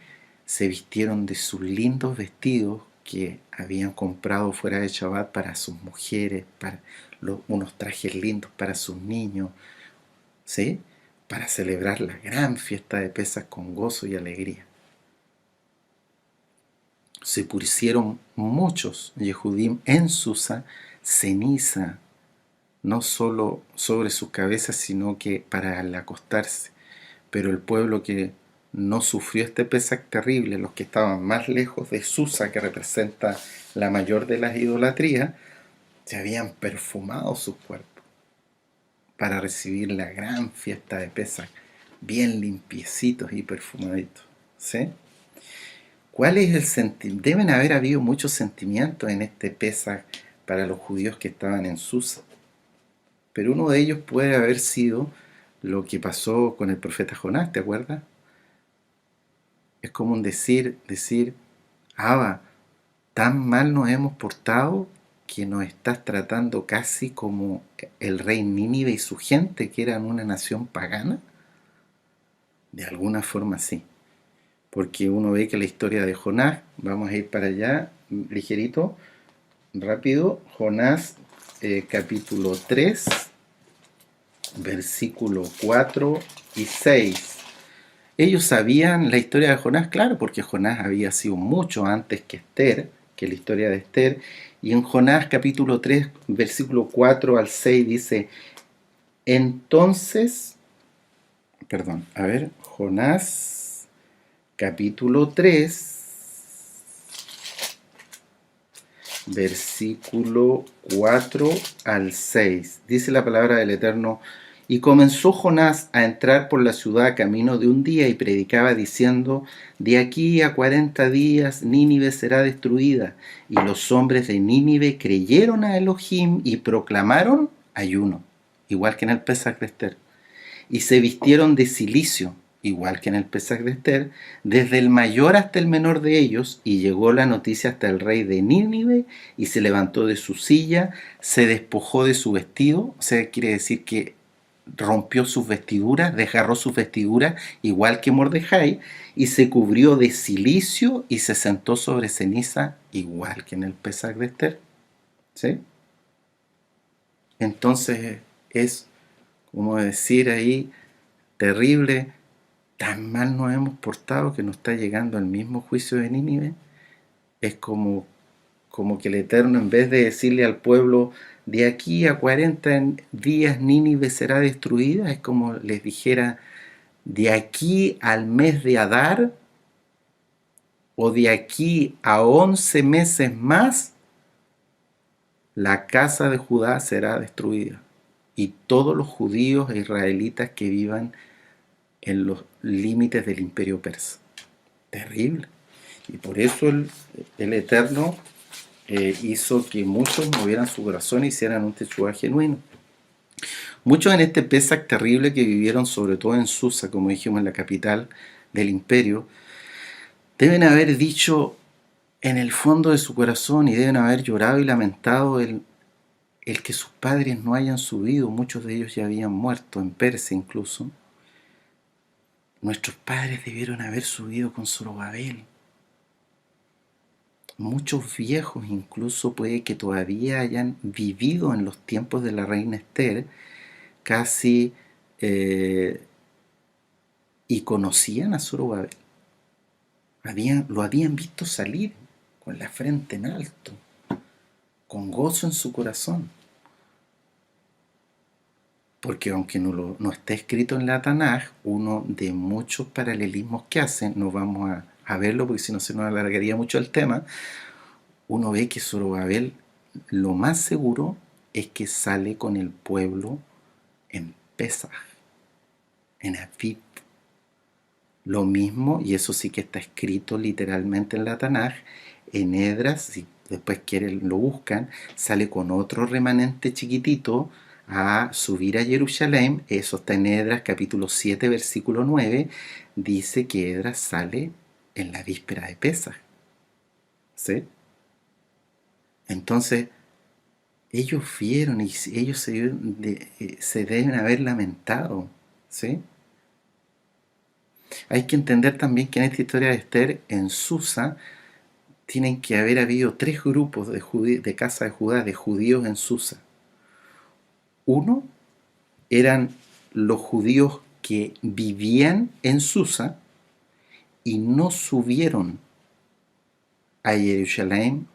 Speaker 2: se vistieron de sus lindos vestidos que habían comprado fuera de Shabbat para sus mujeres, para unos trajes lindos para sus niños, ¿sí? Para celebrar la gran fiesta de Pesach con gozo y alegría. Se pusieron muchos Yehudim en Susa ceniza, no solo sobre sus cabezas, sino que para al acostarse. Pero el pueblo que no sufrió este Pesach terrible, los que estaban más lejos de Susa, que representa la mayor de las idolatrías, se habían perfumado sus cuerpos para recibir la gran fiesta de Pesach, bien limpiecitos y perfumaditos, ¿sí? ¿Cuál es el sentimiento? Deben haber habido muchos sentimientos en este Pesach para los judíos que estaban en Susa, pero uno de ellos puede haber sido lo que pasó con el profeta Jonás, ¿te acuerdas? Es como un decir, Abba, tan mal nos hemos portado que nos estás tratando casi como el rey Nínive y su gente, que eran una nación pagana. De alguna forma sí, porque uno ve que la historia de Jonás, vamos a ir para allá, ligerito, rápido, Jonás capítulo 3, versículo 4 y 6. Ellos sabían la historia de Jonás, claro, porque Jonás había sido mucho antes que Esther, que la historia de Esther, y en Jonás capítulo 3, versículo 4 al 6 dice, Jonás capítulo 3, versículo 4 al 6, dice la palabra del Eterno, y comenzó Jonás a entrar por la ciudad camino de un día y predicaba diciendo, de aquí a 40 días Nínive será destruida. Y los hombres de Nínive creyeron a Elohim y proclamaron ayuno, igual que en el Pesach de Esther. Y se vistieron de cilicio igual que en el Pesaj de Esther, desde el mayor hasta el menor de ellos, y llegó la noticia hasta el rey de Nínive, y se levantó de su silla, se despojó de su vestido, o sea, quiere decir que rompió sus vestiduras, desgarró sus vestiduras, igual que Mordejai, y se cubrió de cilicio y se sentó sobre ceniza, igual que en el Pesaj de Esther. ¿Sí? Entonces es, como decir ahí, terrible, tan mal nos hemos portado que nos está llegando el mismo juicio de Nínive. Es como que el Eterno, en vez de decirle al pueblo, de aquí a 40 días Nínive será destruida, es como les dijera, de aquí al mes de Adar, o de aquí a 11 meses más, la casa de Judá será destruida, y todos los judíos e israelitas que vivan en los límites del imperio persa. Terrible. Y por eso el Eterno hizo que muchos movieran su corazón y hicieran un teshuva genuino. Muchos en este Pesaj terrible que vivieron, sobre todo en Susa, como dijimos, en la capital del imperio, deben haber dicho en el fondo de su corazón, y deben haber llorado y lamentado el que sus padres no hayan subido. Muchos de ellos ya habían muerto, en Persia incluso. Nuestros padres debieron haber subido con Zorobabel. Muchos viejos incluso puede que todavía hayan vivido en los tiempos de la reina Esther, casi, y conocían a Zorobabel. Lo habían visto salir con la frente en alto, con gozo en su corazón. Porque aunque no está escrito en la Tanaj, uno de muchos paralelismos que hacen, no vamos a verlo porque si no se nos alargaría mucho el tema, uno ve que Zorobabel lo más seguro es que sale con el pueblo en Pesaj, en Aviv. Lo mismo, y eso sí que está escrito literalmente en la Tanaj, en Edras, si después quieren lo buscan, sale con otro remanente chiquitito a subir a Jerusalén. Eso está en Edras capítulo 7 versículo 9, dice que Edras sale en la víspera de Pesaj. ¿Sí? Entonces, ellos vieron y ellos se deben haber lamentado. ¿Sí? Hay que entender también que en esta historia de Esther, en Susa, tienen que haber habido 3 grupos de casa de Judá, de judíos en Susa. Uno eran los judíos que vivían en Susa y no subieron a Jerusalén,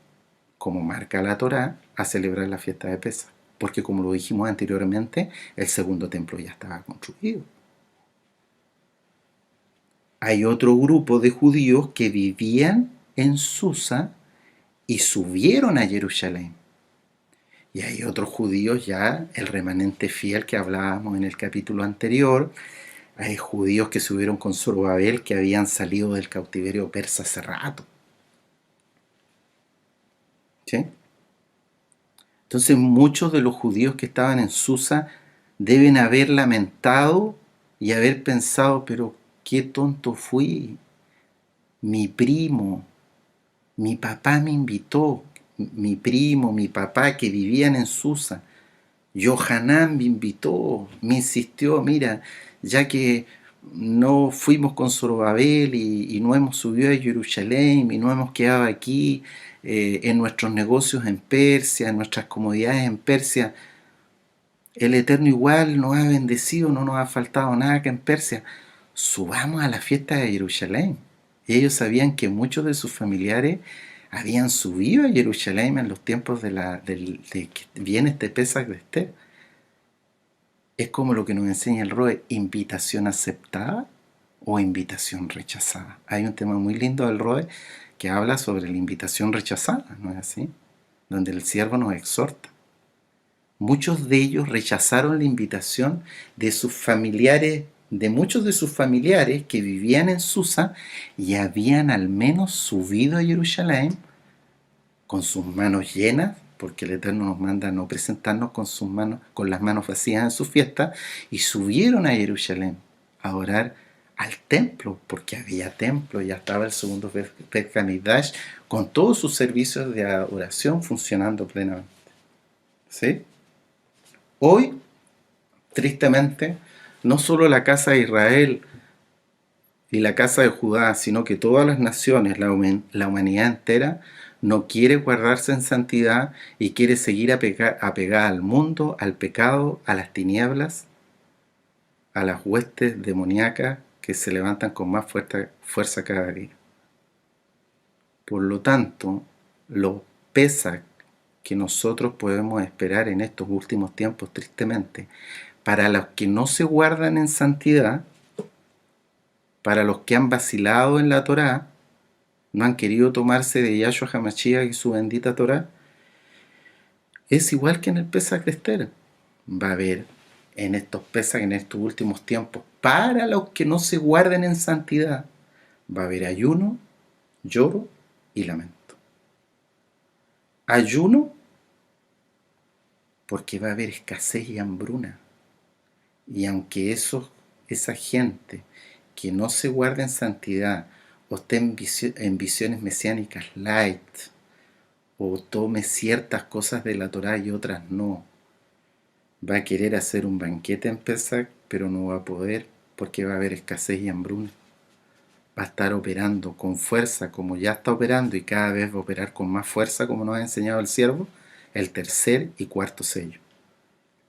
Speaker 2: como marca la Torá, a celebrar la fiesta de Pesaj, porque como lo dijimos anteriormente, el segundo templo ya estaba construido. Hay otro grupo de judíos que vivían en Susa y subieron a Jerusalén. Y hay otros judíos ya, el remanente fiel que hablábamos en el capítulo anterior. Hay judíos que subieron con Zorobabel, que habían salido del cautiverio persa hace rato. ¿Sí? Entonces muchos de los judíos que estaban en Susa deben haber lamentado y haber pensado, pero qué tonto fui. Mi primo, mi papá me invitó, mi primo, mi papá que vivían en Susa, Yohanan me invitó, me insistió, mira, ya que no fuimos con Zorobabel y no hemos subido a Jerusalén y no hemos quedado aquí en nuestros negocios en Persia, en nuestras comodidades en Persia, el Eterno igual nos ha bendecido, no nos ha faltado nada acá en Persia, subamos a la fiesta de Jerusalén. Y ellos sabían que muchos de sus familiares habían subido a Jerusalén en los tiempos de que viene este Pesaj de Esther. Es como lo que nos enseña el Roe, invitación aceptada o invitación rechazada. Hay un tema muy lindo del Roe que habla sobre la invitación rechazada, ¿no es así? Donde el siervo nos exhorta. Muchos de ellos rechazaron la invitación de sus familiares, de muchos de sus familiares que vivían en Susa y habían al menos subido a Jerusalén con sus manos llenas, porque el Eterno nos manda a no presentarnos con las manos vacías en su fiesta, y subieron a Jerusalén a orar al templo, porque había templo, ya estaba el segundo Bet Hamidash con todos sus servicios de adoración funcionando plenamente. ¿Sí? Hoy, tristemente, no solo la casa de Israel y la casa de Judá, sino que todas las naciones, la humanidad entera, no quiere guardarse en santidad y quiere seguir apegada al mundo, al pecado, a las tinieblas, a las huestes demoníacas que se levantan con más fuerza cada día. Por lo tanto, lo pesa que nosotros podemos esperar en estos últimos tiempos, tristemente, para los que no se guardan en santidad, para los que han vacilado en la Torá, no han querido tomarse de Yahshua HaMashiach y su bendita Torá, es igual que en el Pesach de Esther. Va a haber en estos Pesach, en estos últimos tiempos, para los que no se guarden en santidad, va a haber ayuno, lloro y lamento. Ayuno porque va a haber escasez y hambruna. Y aunque esa gente que no se guarda en santidad o esté en visiones mesiánicas light, o tome ciertas cosas de la Torá y otras no, va a querer hacer un banquete en Pesach, pero no va a poder porque va a haber escasez y hambruna. Va a estar operando con fuerza como ya está operando y cada vez va a operar con más fuerza como nos ha enseñado el siervo, el tercer y cuarto sello.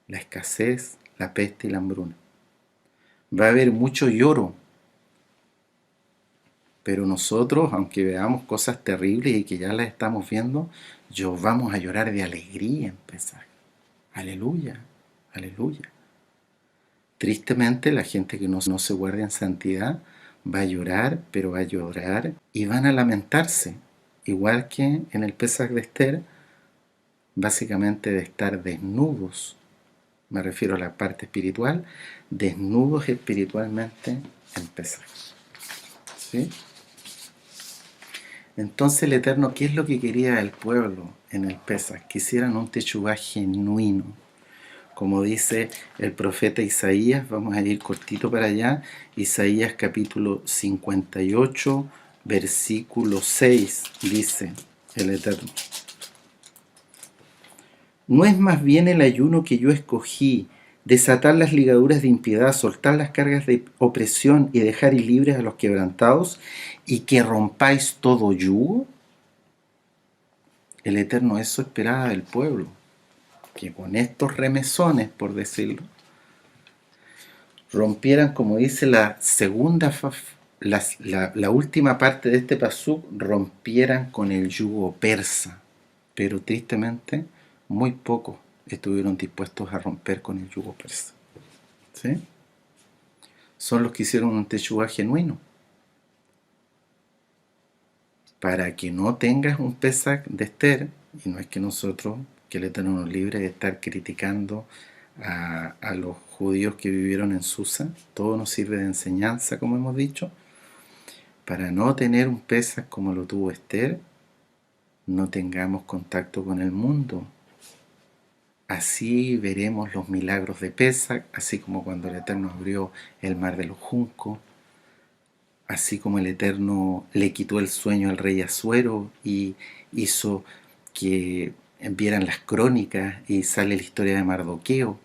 Speaker 2: La escasez, la peste y la hambruna. Va a haber mucho lloro, pero nosotros, aunque veamos cosas terribles y que ya las estamos viendo, vamos a llorar de alegría en Pesaj. Aleluya, aleluya. Tristemente, la gente que no se guarda en santidad va a llorar, pero va a llorar y van a lamentarse, igual que en el Pesaj de Esther, básicamente de estar desnudos. Me refiero a la parte espiritual, desnudos espiritualmente en Pesaj. ¿Sí? Entonces el Eterno, ¿qué es lo que quería el pueblo en el Pesaj? Quisieran un techubá genuino. Como dice el profeta Isaías, vamos a ir cortito para allá, Isaías capítulo 58, versículo 6, dice el Eterno. ¿No es más bien el ayuno que yo escogí, desatar las ligaduras de impiedad, soltar las cargas de opresión y dejar libres a los quebrantados, y que rompáis todo yugo? El Eterno eso esperaba del pueblo, que con estos remesones, por decirlo, rompieran, como dice la segunda, la última parte de este pasuk, rompieran con el yugo persa. Pero tristemente, muy pocos estuvieron dispuestos a romper con el yugo persa. ¿Sí? Son los que hicieron un teshuvá genuino. Para que no tengas un Pesach de Esther, y no es que nosotros, que el Eterno nos libre de estar criticando a los judíos que vivieron en Susa, todo nos sirve de enseñanza, como hemos dicho, para no tener un Pesach como lo tuvo Esther, no tengamos contacto con el mundo. Así veremos los milagros de Pesach, así como cuando el Eterno abrió el mar de los juncos, así como el Eterno le quitó el sueño al rey Asuero y hizo que vieran las crónicas y sale la historia de Mardoqueo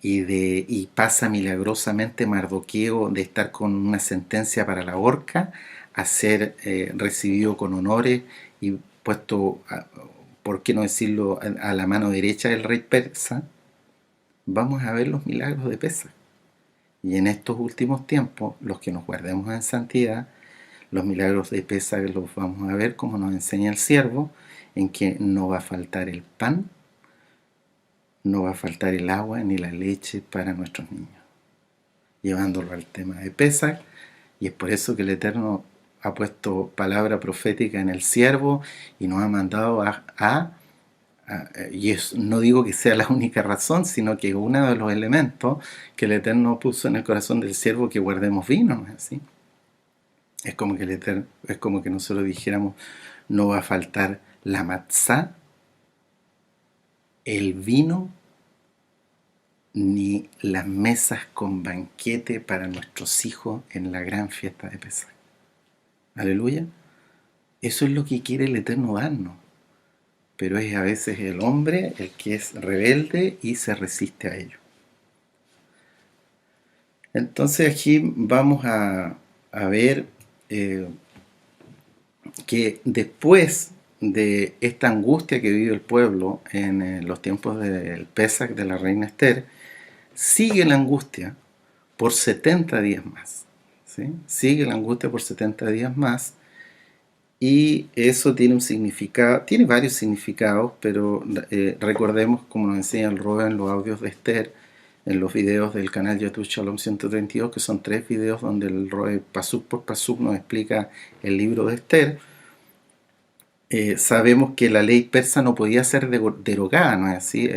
Speaker 2: y pasa milagrosamente Mardoqueo de estar con una sentencia para la horca a ser recibido con honores y puesto, por qué no decirlo, a la mano derecha del rey persa. Vamos a ver los milagros de Pesach. Y en estos últimos tiempos, los que nos guardemos en santidad, los milagros de Pesach los vamos a ver como nos enseña el siervo, en que no va a faltar el pan, no va a faltar el agua ni la leche para nuestros niños. Llevándolo al tema de Pesach, y es por eso que el Eterno ha puesto palabra profética en el siervo y nos ha mandado no digo que sea la única razón, sino que uno de los elementos que el Eterno puso en el corazón del siervo, que guardemos vino, ¿no es así? Es como que nosotros dijéramos, no va a faltar la matzá, el vino, ni las mesas con banquete para nuestros hijos en la gran fiesta de Pesaj. Aleluya. Eso es lo que quiere el Eterno darnos. Pero es a veces el hombre el que es rebelde y se resiste a ello. Entonces aquí vamos a ver que después de esta angustia que vive el pueblo en los tiempos del Pesaj de la reina Esther, sigue la angustia por 70 días más. ¿Sí? Sigue la angustia por 70 días más, y eso tiene un significado, tiene varios significados, pero recordemos, como nos enseña el Roe en los audios de Esther, en los videos del canal YouTube Shalom 132, que son 3 videos donde el Roe pasuk por pasuk nos explica el libro de Esther. Sabemos que la ley persa no podía ser derogada, ¿no es así?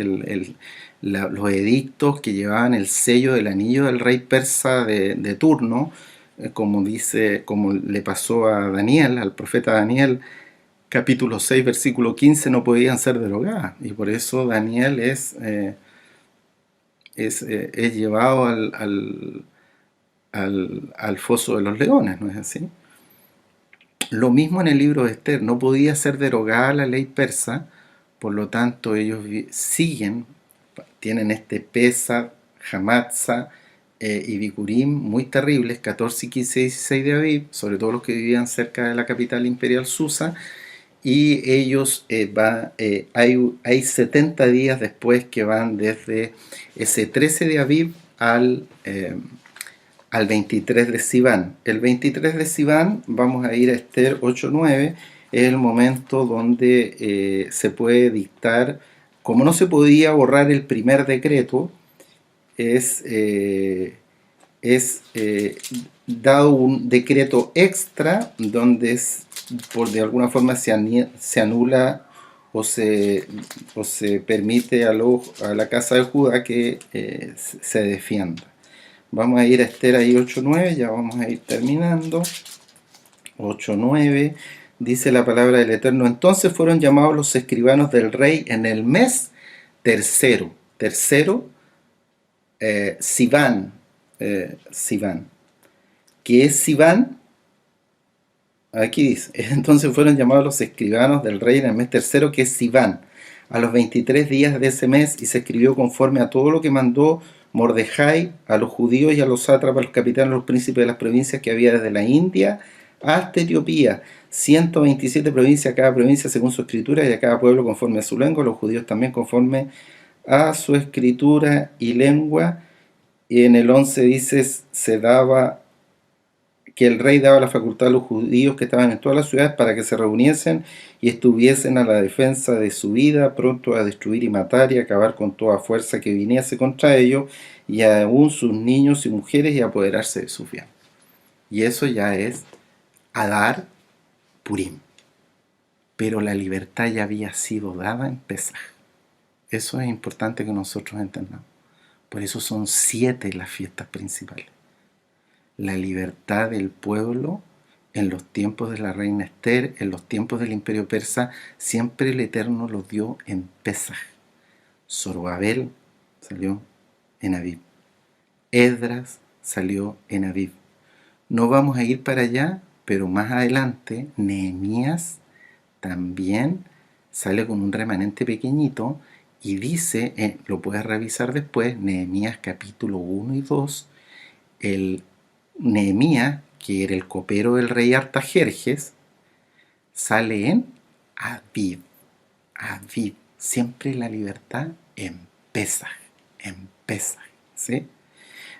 Speaker 2: Los edictos que llevaban el sello del anillo del rey persa de turno, como le pasó a Daniel, al profeta Daniel, capítulo 6, versículo 15, no podían ser derogadas. Y por eso Daniel es llevado al foso de los leones, ¿no es así? Lo mismo en el libro de Esther, no podía ser derogada la ley persa, por lo tanto ellos tienen este Pesach, Hamatza y Bikurim muy terribles, 14 y 15 y 16 de Aviv, sobre todo los que vivían cerca de la capital imperial Susa, y ellos hay 70 días después que van desde ese 13 de Aviv al 23 de Sivan. El 23 de Sivan vamos a ir a Esther 8:9, es el momento donde se puede dictar, como no se podía borrar el primer decreto, es dado un decreto extra donde de alguna forma se anula o se permite a la casa de Judá que se defienda. Vamos a ir a Esther ahí 8:9, ya vamos a ir terminando. 8:9, dice la palabra del Eterno: entonces fueron llamados los escribanos del rey en el mes tercero, Sivan, ¿qué es Sivan? Aquí dice, entonces fueron llamados los escribanos del rey en el mes tercero, que es Sivan, a los 23 días de ese mes, y se escribió conforme a todo lo que mandó Mordejai a los judíos y a los sátrapas, a los capitanes, a los príncipes de las provincias que había desde la India hasta Etiopía, 127 provincias, cada provincia según su escritura, y a cada pueblo conforme a su lengua, los judíos también conforme a su escritura y lengua. Y en el 11 dice, que el rey daba la facultad a los judíos que estaban en todas las ciudades para que se reuniesen y estuviesen a la defensa de su vida, pronto a destruir y matar y acabar con toda fuerza que viniese contra ellos, y aún sus niños y mujeres, y apoderarse de sus bienes. Y eso ya es Adar Purim. Pero la libertad ya había sido dada en Pesaj. Eso es importante que nosotros entendamos. Por eso son 7 las fiestas principales. La libertad del pueblo en los tiempos de la reina Esther, en los tiempos del imperio persa, siempre el Eterno los dio en Pesaj. Zorobabel salió en Aviv. Esdras salió en Aviv. No vamos a ir para allá, pero más adelante Nehemías también sale con un remanente pequeñito y dice, lo puedes revisar después, Nehemías capítulo 1 y 2, el Nehemías, que era el copero del rey Artajerjes, sale en Aviv. Aviv, siempre la libertad en Pesaj, ¿sí?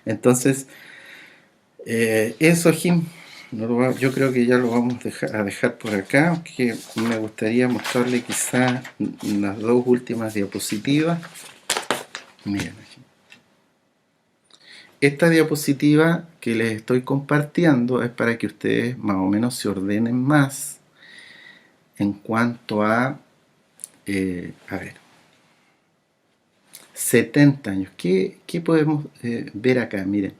Speaker 2: Entonces, eso, Jim, yo creo que ya lo vamos a dejar por acá, aunque me gustaría mostrarle quizás las 2 últimas diapositivas. Miren, esta diapositiva que les estoy compartiendo es para que ustedes más o menos se ordenen más en cuanto a ver, 70 años. ¿Qué podemos ver acá? Miren,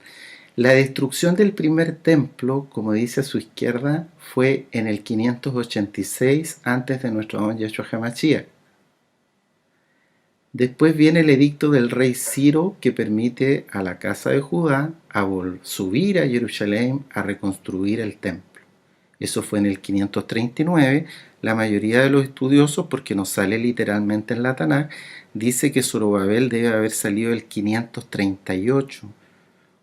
Speaker 2: la destrucción del primer templo, como dice a su izquierda, fue en el 586 antes de nuestro Don Yeshua HaMashiach. Después viene el edicto del rey Ciro que permite a la casa de Judá subir a Jerusalén a reconstruir el templo. Eso fue en el 539. La mayoría de los estudiosos, porque no sale literalmente en la Tanaj, dice que Zorobabel debe haber salido el 538.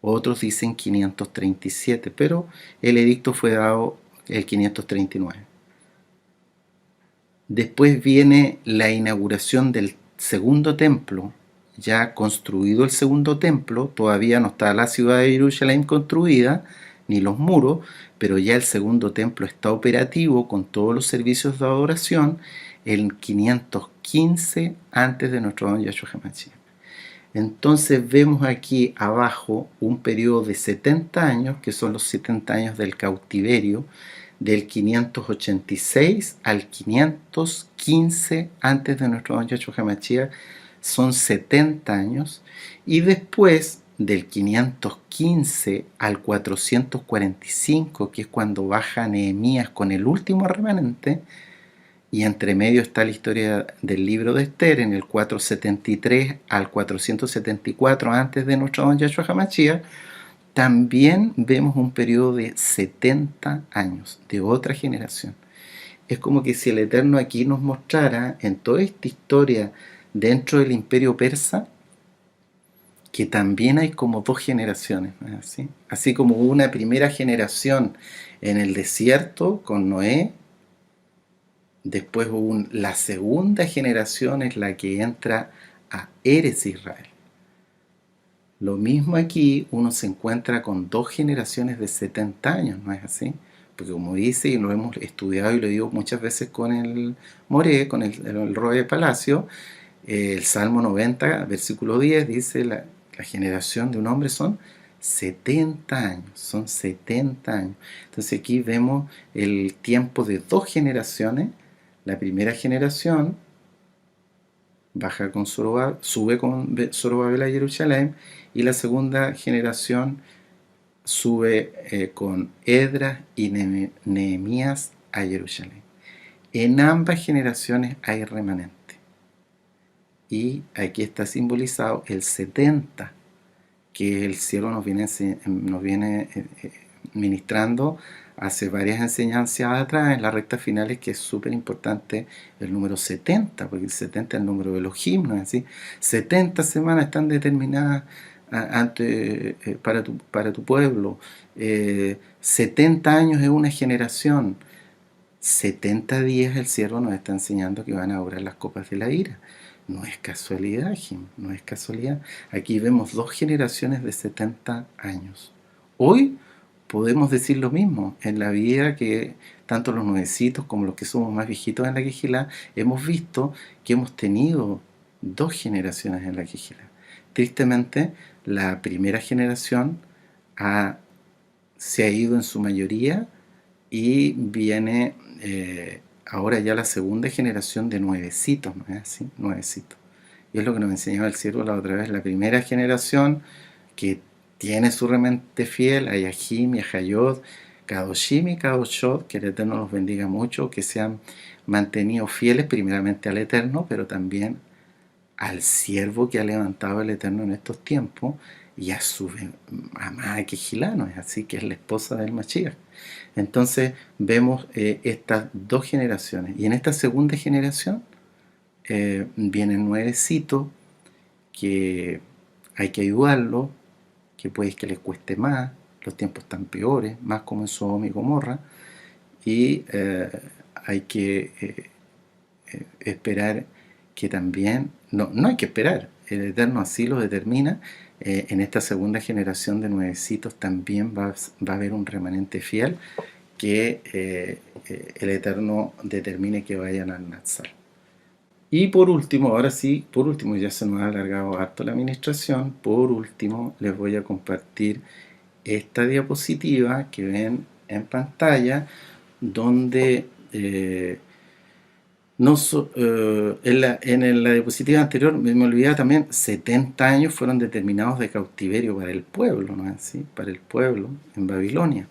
Speaker 2: Otros dicen 537, pero el edicto fue dado el 539. Después viene la inauguración del segundo templo. Ya construido el segundo templo, todavía no está la ciudad de Jerusalén construida, ni los muros, pero ya el segundo templo está operativo con todos los servicios de adoración en 515 antes de nuestro don Yahshua HaMashiach. Entonces vemos aquí abajo un periodo de 70 años, que son los 70 años del cautiverio, del 586 al 515 antes de nuestro don Yahshua HaMashiach, son 70 años, y después del 515 al 445, que es cuando baja Nehemías con el último remanente, y entre medio está la historia del libro de Esther en el 473 al 474 antes de nuestro don Yahshua HaMashiach, también vemos un periodo de 70 años de otra generación. Es como que si el Eterno aquí nos mostrara en toda esta historia dentro del imperio persa que también hay como dos generaciones, ¿no es así? Así como hubo una primera generación en el desierto con Noé, después hubo la segunda generación es la que entra a Eretz Israel. Lo mismo aquí, uno se encuentra con dos generaciones de 70 años, ¿no es así? Porque como dice, y lo hemos estudiado y lo digo muchas veces con el Moré, con el Roe de Palacio, el Salmo 90, versículo 10, dice, la generación de un hombre son 70 años, son 70 años. Entonces aquí vemos el tiempo de dos generaciones. La primera generación baja con Zorobabel, sube con Zorobabel a Jerusalén, y la segunda generación sube con Esdras y Nehemías a Jerusalén. En ambas generaciones hay remanente. Y aquí está simbolizado el 70, que el cielo nos viene ministrando hace varias enseñanzas atrás, en la recta final, es que es súper importante el número 70, porque el 70 es el número de los himnos, ¿sí? 70 semanas están determinadas para tu pueblo, 70 años es una generación, 70 días el cielo nos está enseñando que van a obrar las copas de la ira. No es casualidad, Jim, no es casualidad. Aquí vemos dos generaciones de 70 años. Hoy podemos decir lo mismo en la vida, que tanto los nuevecitos como los que somos más viejitos en la Quejilá hemos visto que hemos tenido dos generaciones en la Quejilá. Tristemente, la primera generación se ha ido en su mayoría, y viene ahora ya la segunda generación de nuevecitos, ¿no es así? Nuevecitos. Y es lo que nos enseñaba el siervo la otra vez. La primera generación que tiene su remanente fiel, a Yahim y a Hayod, Kadoshim y Kadoshot, que el Eterno los bendiga mucho, que se han mantenido fieles primeramente al Eterno, pero también al siervo que ha levantado el Eterno en estos tiempos, y a su amada Quejilá, ¿no es así? Que es la esposa del Mashiach. Entonces vemos estas dos generaciones, y en esta segunda generación vienen nuevecitos que hay que ayudarlo, que puede que les cueste más, los tiempos están peores, más como en Sodoma y Gomorra, y hay que esperar que también, no hay que esperar, el Eterno así lo determina. En esta segunda generación de nuevecitos también va a haber un remanente fiel que el Eterno determine que vayan al Natsal. Y por último, ahora sí, por último, ya se nos ha alargado harto la administración, por último les voy a compartir esta diapositiva que ven en pantalla, donde en la diapositiva anterior, me olvidaba también, 70 años fueron determinados de cautiverio para el pueblo, ¿no es así? Para el pueblo en Babilonia.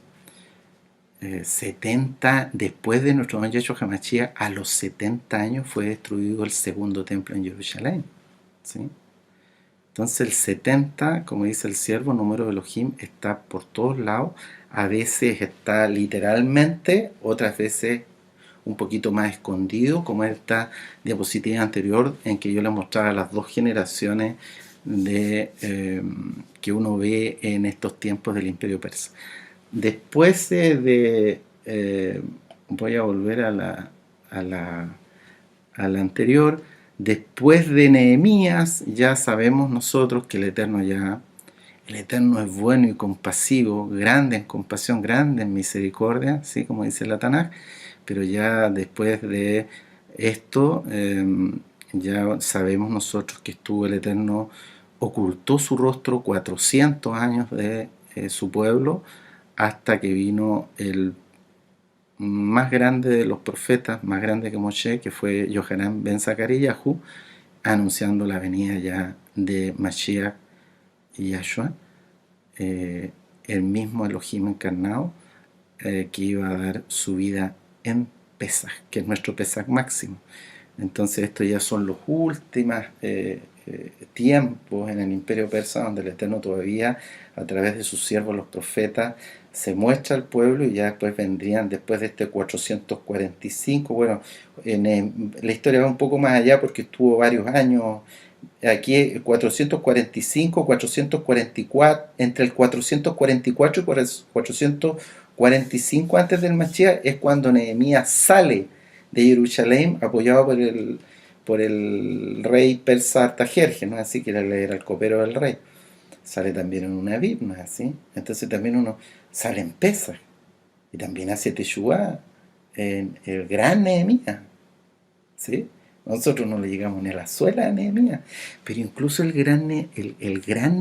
Speaker 2: 70 después de nuestro don Yahshua HaMashiach, a los 70 años fue destruido el segundo templo en Jerusalén. ¿sí? Entonces el 70, como dice el siervo, número de Elohim, está por todos lados. A veces está literalmente, otras veces un poquito más escondido, como esta diapositiva anterior en que yo les mostraba las dos generaciones que uno ve en estos tiempos del Imperio Persa. Después voy a volver a la anterior. Después de Nehemías, ya sabemos nosotros que el Eterno es bueno y compasivo, grande en compasión, grande en misericordia, ¿sí? Como dice la Tanaj, pero ya después de esto, ya sabemos nosotros que estuvo el Eterno, ocultó su rostro 400 años de su pueblo, hasta que vino el más grande de los profetas, más grande que Moshe, que fue Yohanan ben Zakariyahu, anunciando la venida ya de Mashiach y Yahshua, el mismo Elohim encarnado, que iba a dar su vida en Pesaj, que es nuestro Pesaj máximo. Entonces estos ya son los últimos tiempos en el Imperio Persa, donde el Eterno todavía, a través de sus siervos los profetas, se muestra al pueblo, y ya después vendrían, después de este 445, bueno, la historia va un poco más allá porque estuvo varios años, aquí 445, 444, entre el 444 y 445 antes del Mashiach es cuando Nehemías sale de Jerusalén apoyado por el rey persa Artajerjes, ¿no? Así que era el copero del rey. Sale también en una Biblia, ¿no es así? Entonces también uno sale en Pesaj y también hace Teshuvá en el gran Nehemías, ¿sí? Nosotros no le llegamos ni a la suela de Nehemías, pero incluso el gran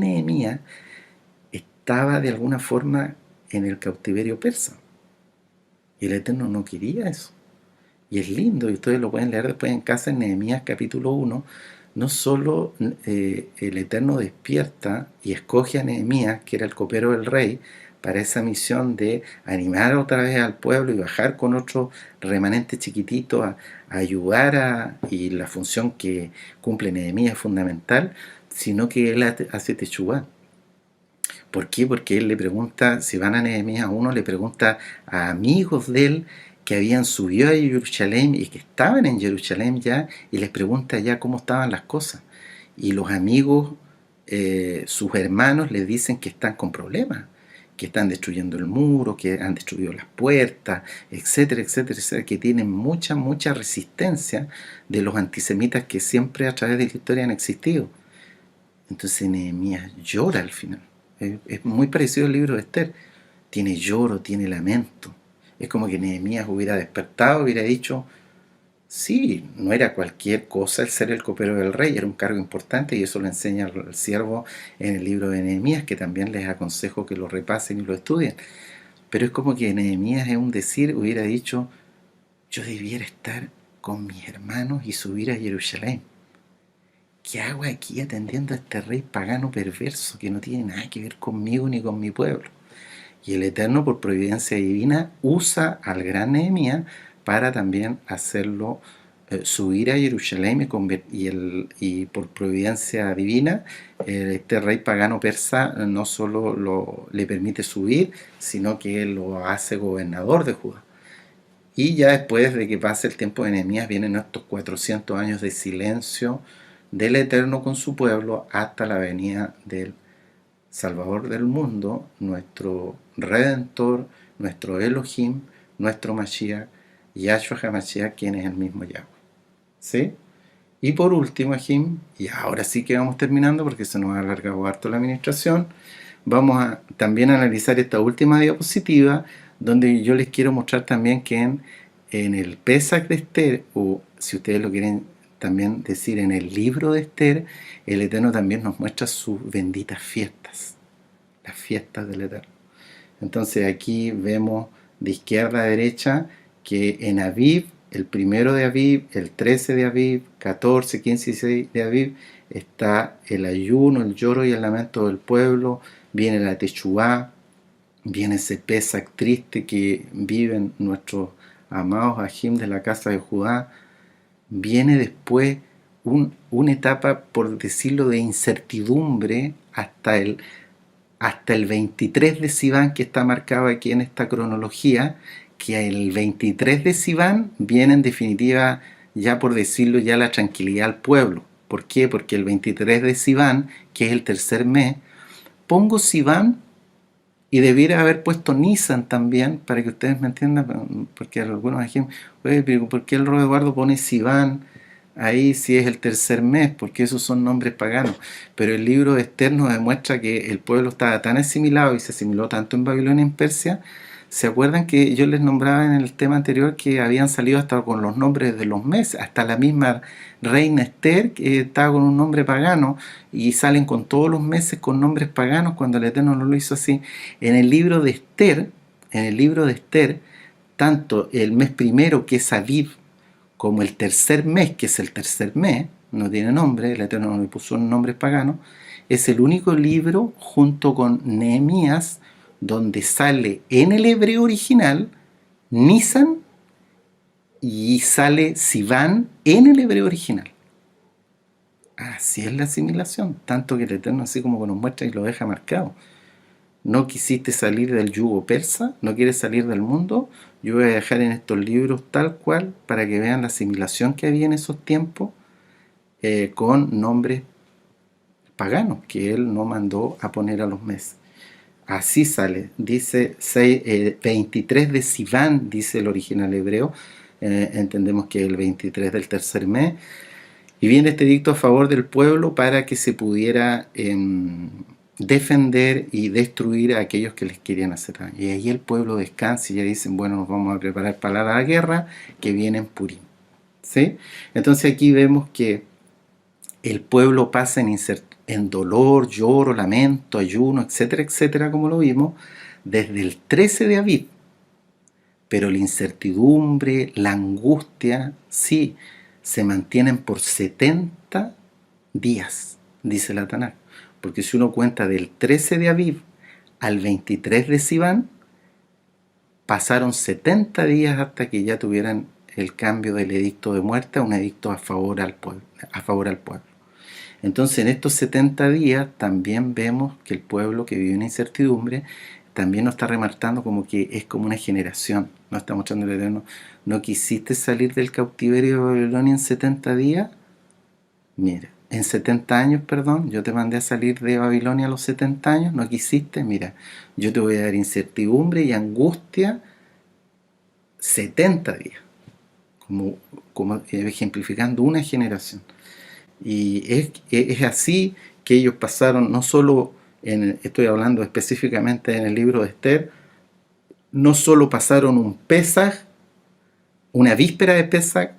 Speaker 2: Nehemías estaba de alguna forma en el cautiverio persa, y el Eterno no quería eso. Y es lindo, y ustedes lo pueden leer después en casa en Nehemías capítulo 1. No solo el Eterno despierta y escoge a Nehemías, que era el copero del rey, para esa misión de animar otra vez al pueblo y bajar con otro remanente chiquitito a ayudar y la función que cumple Nehemías es fundamental, sino que él hace Teshuvá. ¿Por qué? Porque él le pregunta, si van a Nehemías 1, le pregunta a amigos de él que habían subido a Jerusalén y que estaban en Jerusalén ya, y les pregunta ya cómo estaban las cosas. Y los amigos, sus hermanos, les dicen que están con problemas, que están destruyendo el muro, que han destruido las puertas, etcétera, etcétera, etcétera, que tienen mucha, mucha resistencia de los antisemitas que siempre a través de la historia han existido. Entonces Nehemías llora al final. Es muy parecido al libro de Esther. Tiene lloro, tiene lamento. Es como que Nehemías hubiera despertado, hubiera dicho, sí, no era cualquier cosa el ser el copero del rey, era un cargo importante, y eso lo enseña el siervo en el libro de Nehemías, que también les aconsejo que lo repasen y lo estudien. Pero es como que Nehemías, es un decir, hubiera dicho, yo debiera estar con mis hermanos y subir a Jerusalén. ¿Qué hago aquí atendiendo a este rey pagano perverso que no tiene nada que ver conmigo ni con mi pueblo? Y el Eterno, por providencia divina, usa al gran Nehemías para también hacerlo subir a Jerusalén, y por providencia divina, este rey pagano persa no solo le permite subir, sino que lo hace gobernador de Judá. Y ya después de que pase el tiempo de Nehemías, vienen estos 400 años de silencio del Eterno con su pueblo, hasta la venida del Salvador del mundo, nuestro Redentor, nuestro Elohim, nuestro Mashiach, Yahshua HaMashiach, quien es el mismo Yahweh. ¿Sí? Y por último, Jim, y ahora sí que vamos terminando porque se nos ha alargado harto la administración, vamos a también analizar esta última diapositiva, donde yo les quiero mostrar también que en el Pesach de Esther, o si ustedes lo quieren también decir, en el libro de Esther, el Eterno también nos muestra sus benditas fiestas, las fiestas del Eterno. Entonces aquí vemos de izquierda a derecha que en Aviv, el 1 de Aviv, el 13 de Aviv, 14, 15 y 16 de Aviv, está el ayuno, el lloro y el lamento del pueblo, viene la Teshuvá, viene ese Pesach triste que viven nuestros amados Ajim de la casa de Judá, viene después una etapa, por decirlo, de incertidumbre hasta el 23 de Sivan, que está marcado aquí en esta cronología, que el 23 de Sivan viene en definitiva, ya por decirlo, ya la tranquilidad al pueblo. ¿Por qué? Porque el 23 de Sivan, que es el tercer mes, pongo Sivan y debiera haber puesto Nisan también, para que ustedes me entiendan, porque algunos dijeron, oye, pero ¿por qué el Rey Eduardo pone Sivan ahí si es el tercer mes? Porque esos son nombres paganos. Pero el libro de Esther nos demuestra que el pueblo estaba tan asimilado y se asimiló tanto en Babilonia y en Persia. ¿Se acuerdan que yo les nombraba en el tema anterior que habían salido hasta con los nombres de los meses? Hasta la misma reina Esther, que estaba con un nombre pagano, y salen con todos los meses con nombres paganos cuando el Eterno no lo hizo así. En el libro de Esther, tanto el mes primero, que es Aviv, como el tercer mes, que es el tercer mes, no tiene nombre, el Eterno no le puso un nombre pagano, es el único libro junto con Nehemías donde sale en el hebreo original Nisan y sale Sivan en el hebreo original. Así es la asimilación, tanto que el Eterno así como que nos muestra y lo deja marcado. No quisiste salir del yugo persa, no quieres salir del mundo, yo voy a dejar en estos libros tal cual para que vean la asimilación que había en esos tiempos con nombres paganos que él no mandó a poner a los meses. Así sale, dice 23 de Sivan, dice el original hebreo, entendemos que es el 23 del tercer mes, y viene este edicto a favor del pueblo para que se pudiera defender y destruir a aquellos que les querían hacer daño. Y ahí el pueblo descansa y ya dicen, bueno, nos vamos a preparar para la guerra que viene en Purim. ¿Sí? Entonces aquí vemos que el pueblo pasa en dolor, lloro, lamento, ayuno, etcétera, etcétera, como lo vimos, desde el 13 de Aviv. Pero la incertidumbre, la angustia, sí, se mantienen por 70 días, dice la Tanakh. Porque si uno cuenta del 13 de Aviv al 23 de Sivan, pasaron 70 días hasta que ya tuvieran el cambio del edicto de muerte a un edicto a favor al pueblo. Entonces, en estos 70 días también vemos que el pueblo que vive en incertidumbre también nos está remarcando como que es como una generación. Nos está mostrando el Eterno, ¿no quisiste salir del cautiverio de Babilonia en 70 días? Mira, en 70 años, perdón, yo te mandé a salir de Babilonia a los 70 años, ¿no quisiste? Mira, yo te voy a dar incertidumbre y angustia 70 días, como ejemplificando una generación. Y es así que ellos pasaron, no solo, estoy hablando específicamente en el libro de Esther, no solo pasaron un Pesaj, una víspera de Pesaj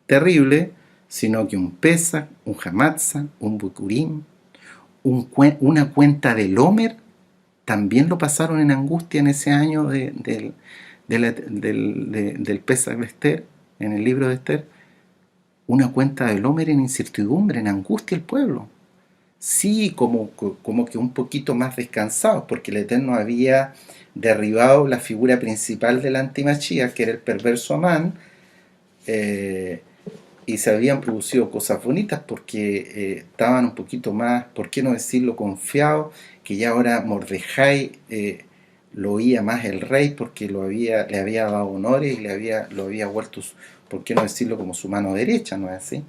Speaker 2: terrible, sino que un Pesaj, un Hamatzah, un Bikurim, una cuenta del Homer, también lo pasaron en angustia en ese año del Pesaj de Esther, en el libro de Esther. Una cuenta del Homer en incertidumbre, en angustia el pueblo. Sí, como que un poquito más descansados, porque el Eterno había derribado la figura principal del antimachías, que era el perverso Amán, y se habían producido cosas bonitas porque estaban un poquito más, por qué no decirlo, confiados, que ya ahora Mordejai lo oía más el rey porque le había dado honores y lo había vuelto, por qué no decirlo, como su mano derecha, ¿no es así?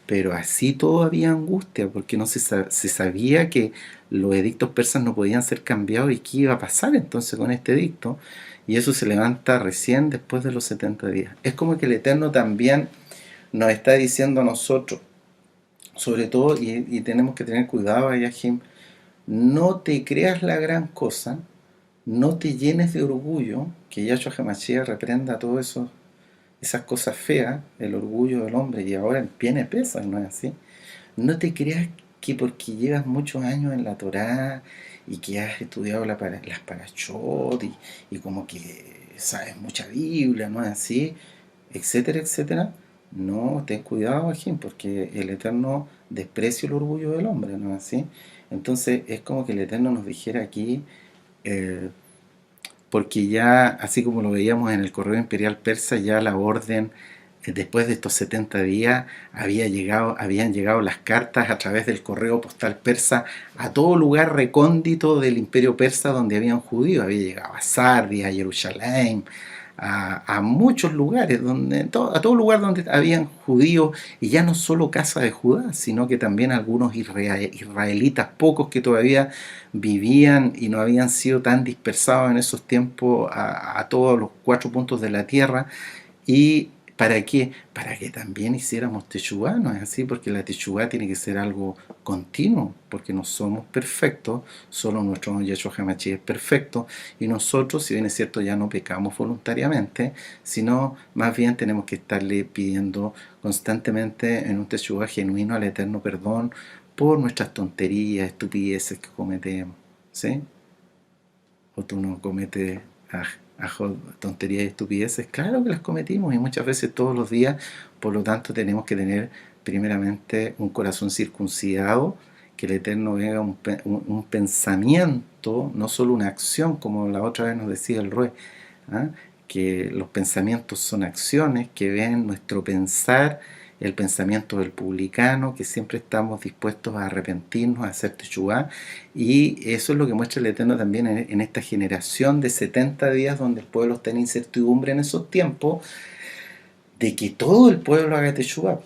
Speaker 2: Pero así todo había angustia, porque no se sabía que los edictos persas no podían ser cambiados y qué iba a pasar entonces con este edicto, y eso se levanta recién después de los 70 días. Es como que el Eterno también nos está diciendo a nosotros, sobre todo, y tenemos que tener cuidado, Ayahim, no te creas la gran cosa, no te llenes de orgullo, que Yahshua HaMashiach reprenda todo eso, esas cosas feas, el orgullo del hombre, y ahora viene Pesaj, ¿no es así? No te creas que porque llevas muchos años en la Torá y que has estudiado las parashot y como que sabes mucha Biblia, ¿no es así? Etcétera, etcétera. No, ten cuidado, Ajín, porque el Eterno desprecia el orgullo del hombre, ¿no es así? Entonces es como que el Eterno nos dijera aquí, porque ya, así como lo veíamos en el correo imperial persa, ya la orden después de estos 70 días habían llegado las cartas a través del correo postal persa a todo lugar recóndito del imperio persa donde habían judíos. Había llegado a Sardia, a Jerusalén, a muchos lugares, a todo lugar donde habían judíos, y ya no solo casa de Judá, sino que también algunos israelitas, pocos que todavía vivían y no habían sido tan dispersados en esos tiempos a todos los 4 puntos de la tierra. ¿Y para qué? Para que también hiciéramos Teshuvá, ¿no es así? Porque la Teshuvá tiene que ser algo continuo, porque no somos perfectos, solo nuestro Yeshua HaMashiach es perfecto, y nosotros, si bien es cierto, ya no pecamos voluntariamente, sino más bien tenemos que estarle pidiendo constantemente en un Teshuvá genuino al Eterno perdón por nuestras tonterías, estupideces que cometemos, ¿sí? ¿O tú no cometes tonterías y estupideces? Claro que las cometimos, y muchas veces todos los días. Por lo tanto, tenemos que tener primeramente un corazón circuncidado, que el Eterno venga un pensamiento, no solo una acción, como la otra vez nos decía el Rue, ¿ah? Que los pensamientos son acciones, que ven nuestro pensar, el pensamiento del publicano, que siempre estamos dispuestos a arrepentirnos, a hacer teshuvá, y eso es lo que muestra el Eterno también en esta generación de 70 días donde el pueblo está en incertidumbre en esos tiempos, de que todo el pueblo haga teshuvá.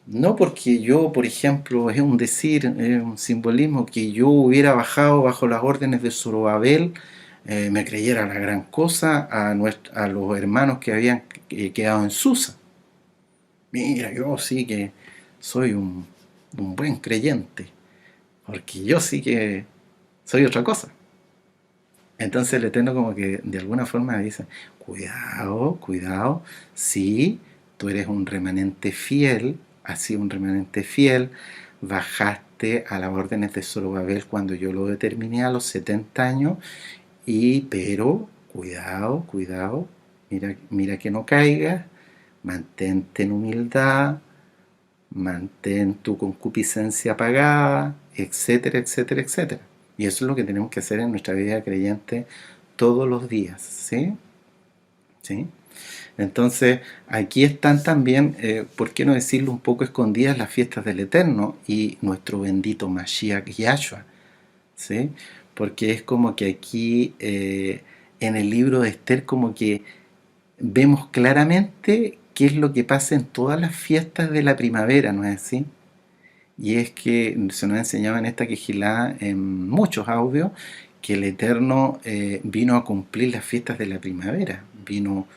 Speaker 2: No porque yo, por ejemplo, es un decir, es un simbolismo, que yo hubiera bajado bajo las órdenes de Zorobabel, me creyera la gran cosa a los hermanos que habían quedado en Susa. Mira, yo sí que soy un buen creyente, porque yo sí que soy otra cosa. Entonces el Eterno como que de alguna forma dice, cuidado, cuidado, sí, tú eres un remanente fiel, has sido un remanente fiel, bajaste a las órdenes de Zorobabel cuando yo lo determiné a los 70 años, pero cuidado, cuidado, mira que no caigas, mantente en humildad, mantén tu concupiscencia apagada, etcétera, etcétera, etcétera. Y eso es lo que tenemos que hacer en nuestra vida creyente todos los días, ¿sí? ¿Sí? Entonces, aquí están también, ¿por qué no decirlo un poco escondidas, las fiestas del Eterno y nuestro bendito Mashiach Yahshua, ¿sí? Porque es como que aquí, en el libro de Esther, como que vemos claramente qué es lo que pasa en todas las fiestas de la primavera, ¿no es así? Y es que se nos enseñaba en esta quejilá, en muchos audios, que el Eterno vino a cumplir las fiestas de la primavera. Vino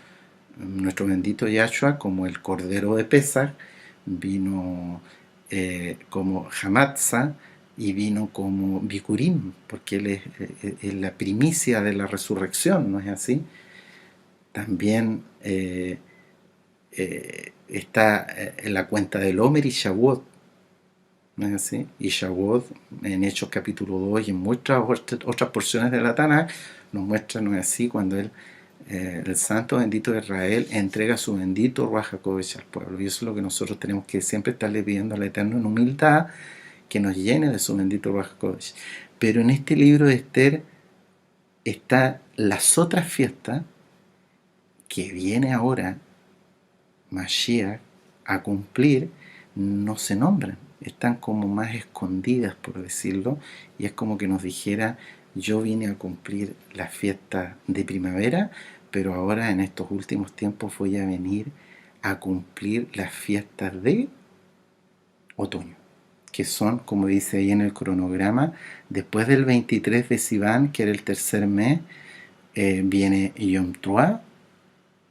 Speaker 2: nuestro bendito Yahshua como el Cordero de Pesach, vino como Hamatza, y vino como Bikurim, porque Él es la primicia de la resurrección, ¿no es así? También está en la cuenta del Omer y Shavuot, ¿no es así? Y Shavuot, en Hechos capítulo 2 y en muchas otras porciones de la Tanakh, nos muestra, ¿no es así?, cuando el santo bendito de Israel entrega su bendito Ruach HaKodesh al pueblo. Y eso es lo que nosotros tenemos que siempre estarle pidiendo al Eterno en humildad, que nos llene de su bendito Ruach HaKodesh. Pero en este libro de Esther están las otras fiestas que viene ahora Mashiach a cumplir, no se nombran, están como más escondidas, por decirlo, y es como que nos dijera, yo vine a cumplir las fiestas de primavera, pero ahora en estos últimos tiempos voy a venir a cumplir las fiestas de otoño, que son, como dice ahí en el cronograma, después del 23 de Sivan, que era el tercer mes, viene Yom Teruah,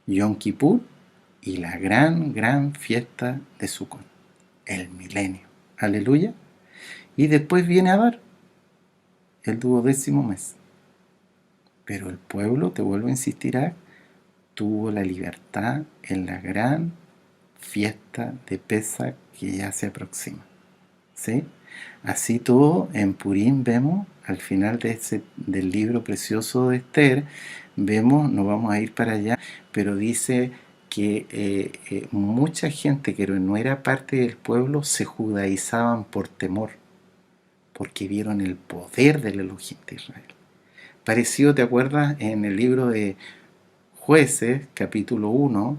Speaker 2: Yom Kippur y la gran fiesta de Sukkot, el milenio. Aleluya. Y después viene Adar, el 12º mes. Pero el pueblo, te vuelvo a insistir, tuvo la libertad en la gran fiesta de Pesach que ya se aproxima, ¿sí? Así todo, en Purim vemos, al final del libro precioso de Esther, vemos, no vamos a ir para allá, pero dice que mucha gente que no era parte del pueblo se judaizaban por temor, porque vieron el poder del Elohim de Israel. Parecido, ¿te acuerdas? En el libro de Jueces, capítulo 1,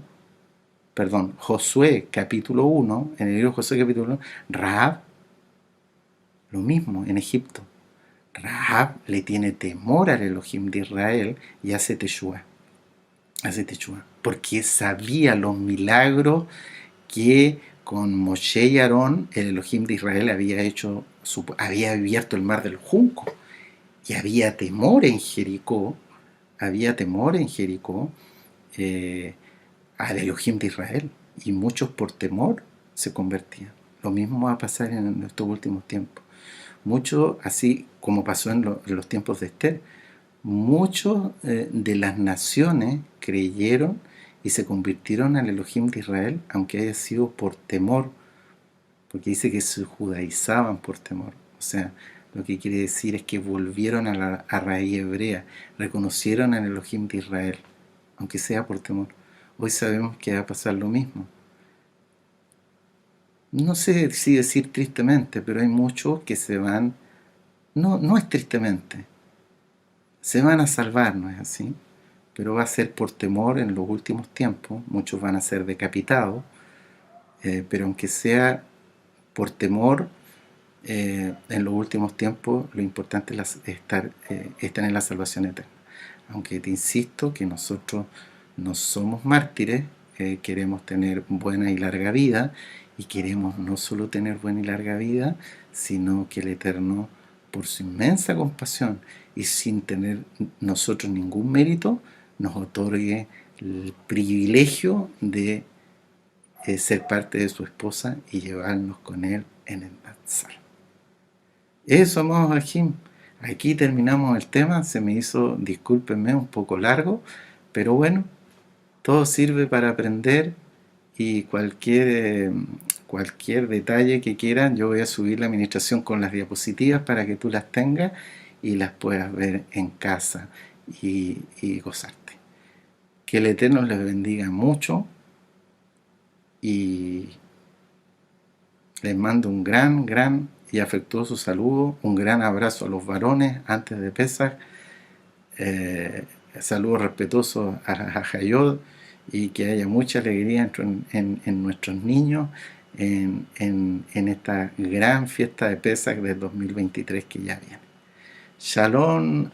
Speaker 2: Josué capítulo 1, en el libro de Josué capítulo 1, Rahab, lo mismo en Egipto. Rahab le tiene temor al Elohim de Israel y hace Teshuvá, porque sabía los milagros que con Moshe y Aarón el Elohim de Israel había hecho, había abierto el mar del Junco, y había temor en Jericó, al Elohim de Israel, y muchos por temor se convertían. Lo mismo va a pasar en estos últimos tiempos. Muchos, así como pasó en los tiempos de Esther, muchos de las naciones creyeron y se convirtieron al Elohim de Israel, aunque haya sido por temor, porque dice que se judaizaban por temor. O sea, lo que quiere decir es que volvieron a la raíz hebrea, reconocieron al Elohim de Israel, aunque sea por temor. Hoy sabemos que va a pasar lo mismo. No sé si decir tristemente, pero hay muchos que se van, no es tristemente, se van a salvar, ¿no es así? Pero va a ser por temor en los últimos tiempos, muchos van a ser decapitados, pero aunque sea por temor, en los últimos tiempos lo importante es estar en la salvación eterna. Aunque te insisto que nosotros no somos mártires, queremos tener buena y larga vida, y queremos no solo tener buena y larga vida, sino que el Eterno, por su inmensa compasión y sin tener nosotros ningún mérito, nos otorgue el privilegio de ser parte de su esposa y llevarnos con él en el Natsal. Eso, amados Ajim. Aquí terminamos el tema. Se me hizo, discúlpenme, un poco largo, pero bueno, todo sirve para aprender, y cualquier detalle que quieran, yo voy a subir la administración con las diapositivas para que tú las tengas y las puedas ver en casa y gozarte. Que el Eterno les bendiga mucho, y les mando un gran y afectuoso saludo, un gran abrazo a los varones antes de Pesaj, saludos respetuosos a Hayod, y que haya mucha alegría en nuestros niños en esta gran fiesta de Pesaj del 2023 que ya viene. Shalom,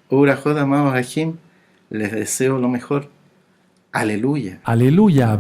Speaker 2: Urajod, amados Ajim, les deseo lo mejor. Aleluya.
Speaker 1: Aleluya.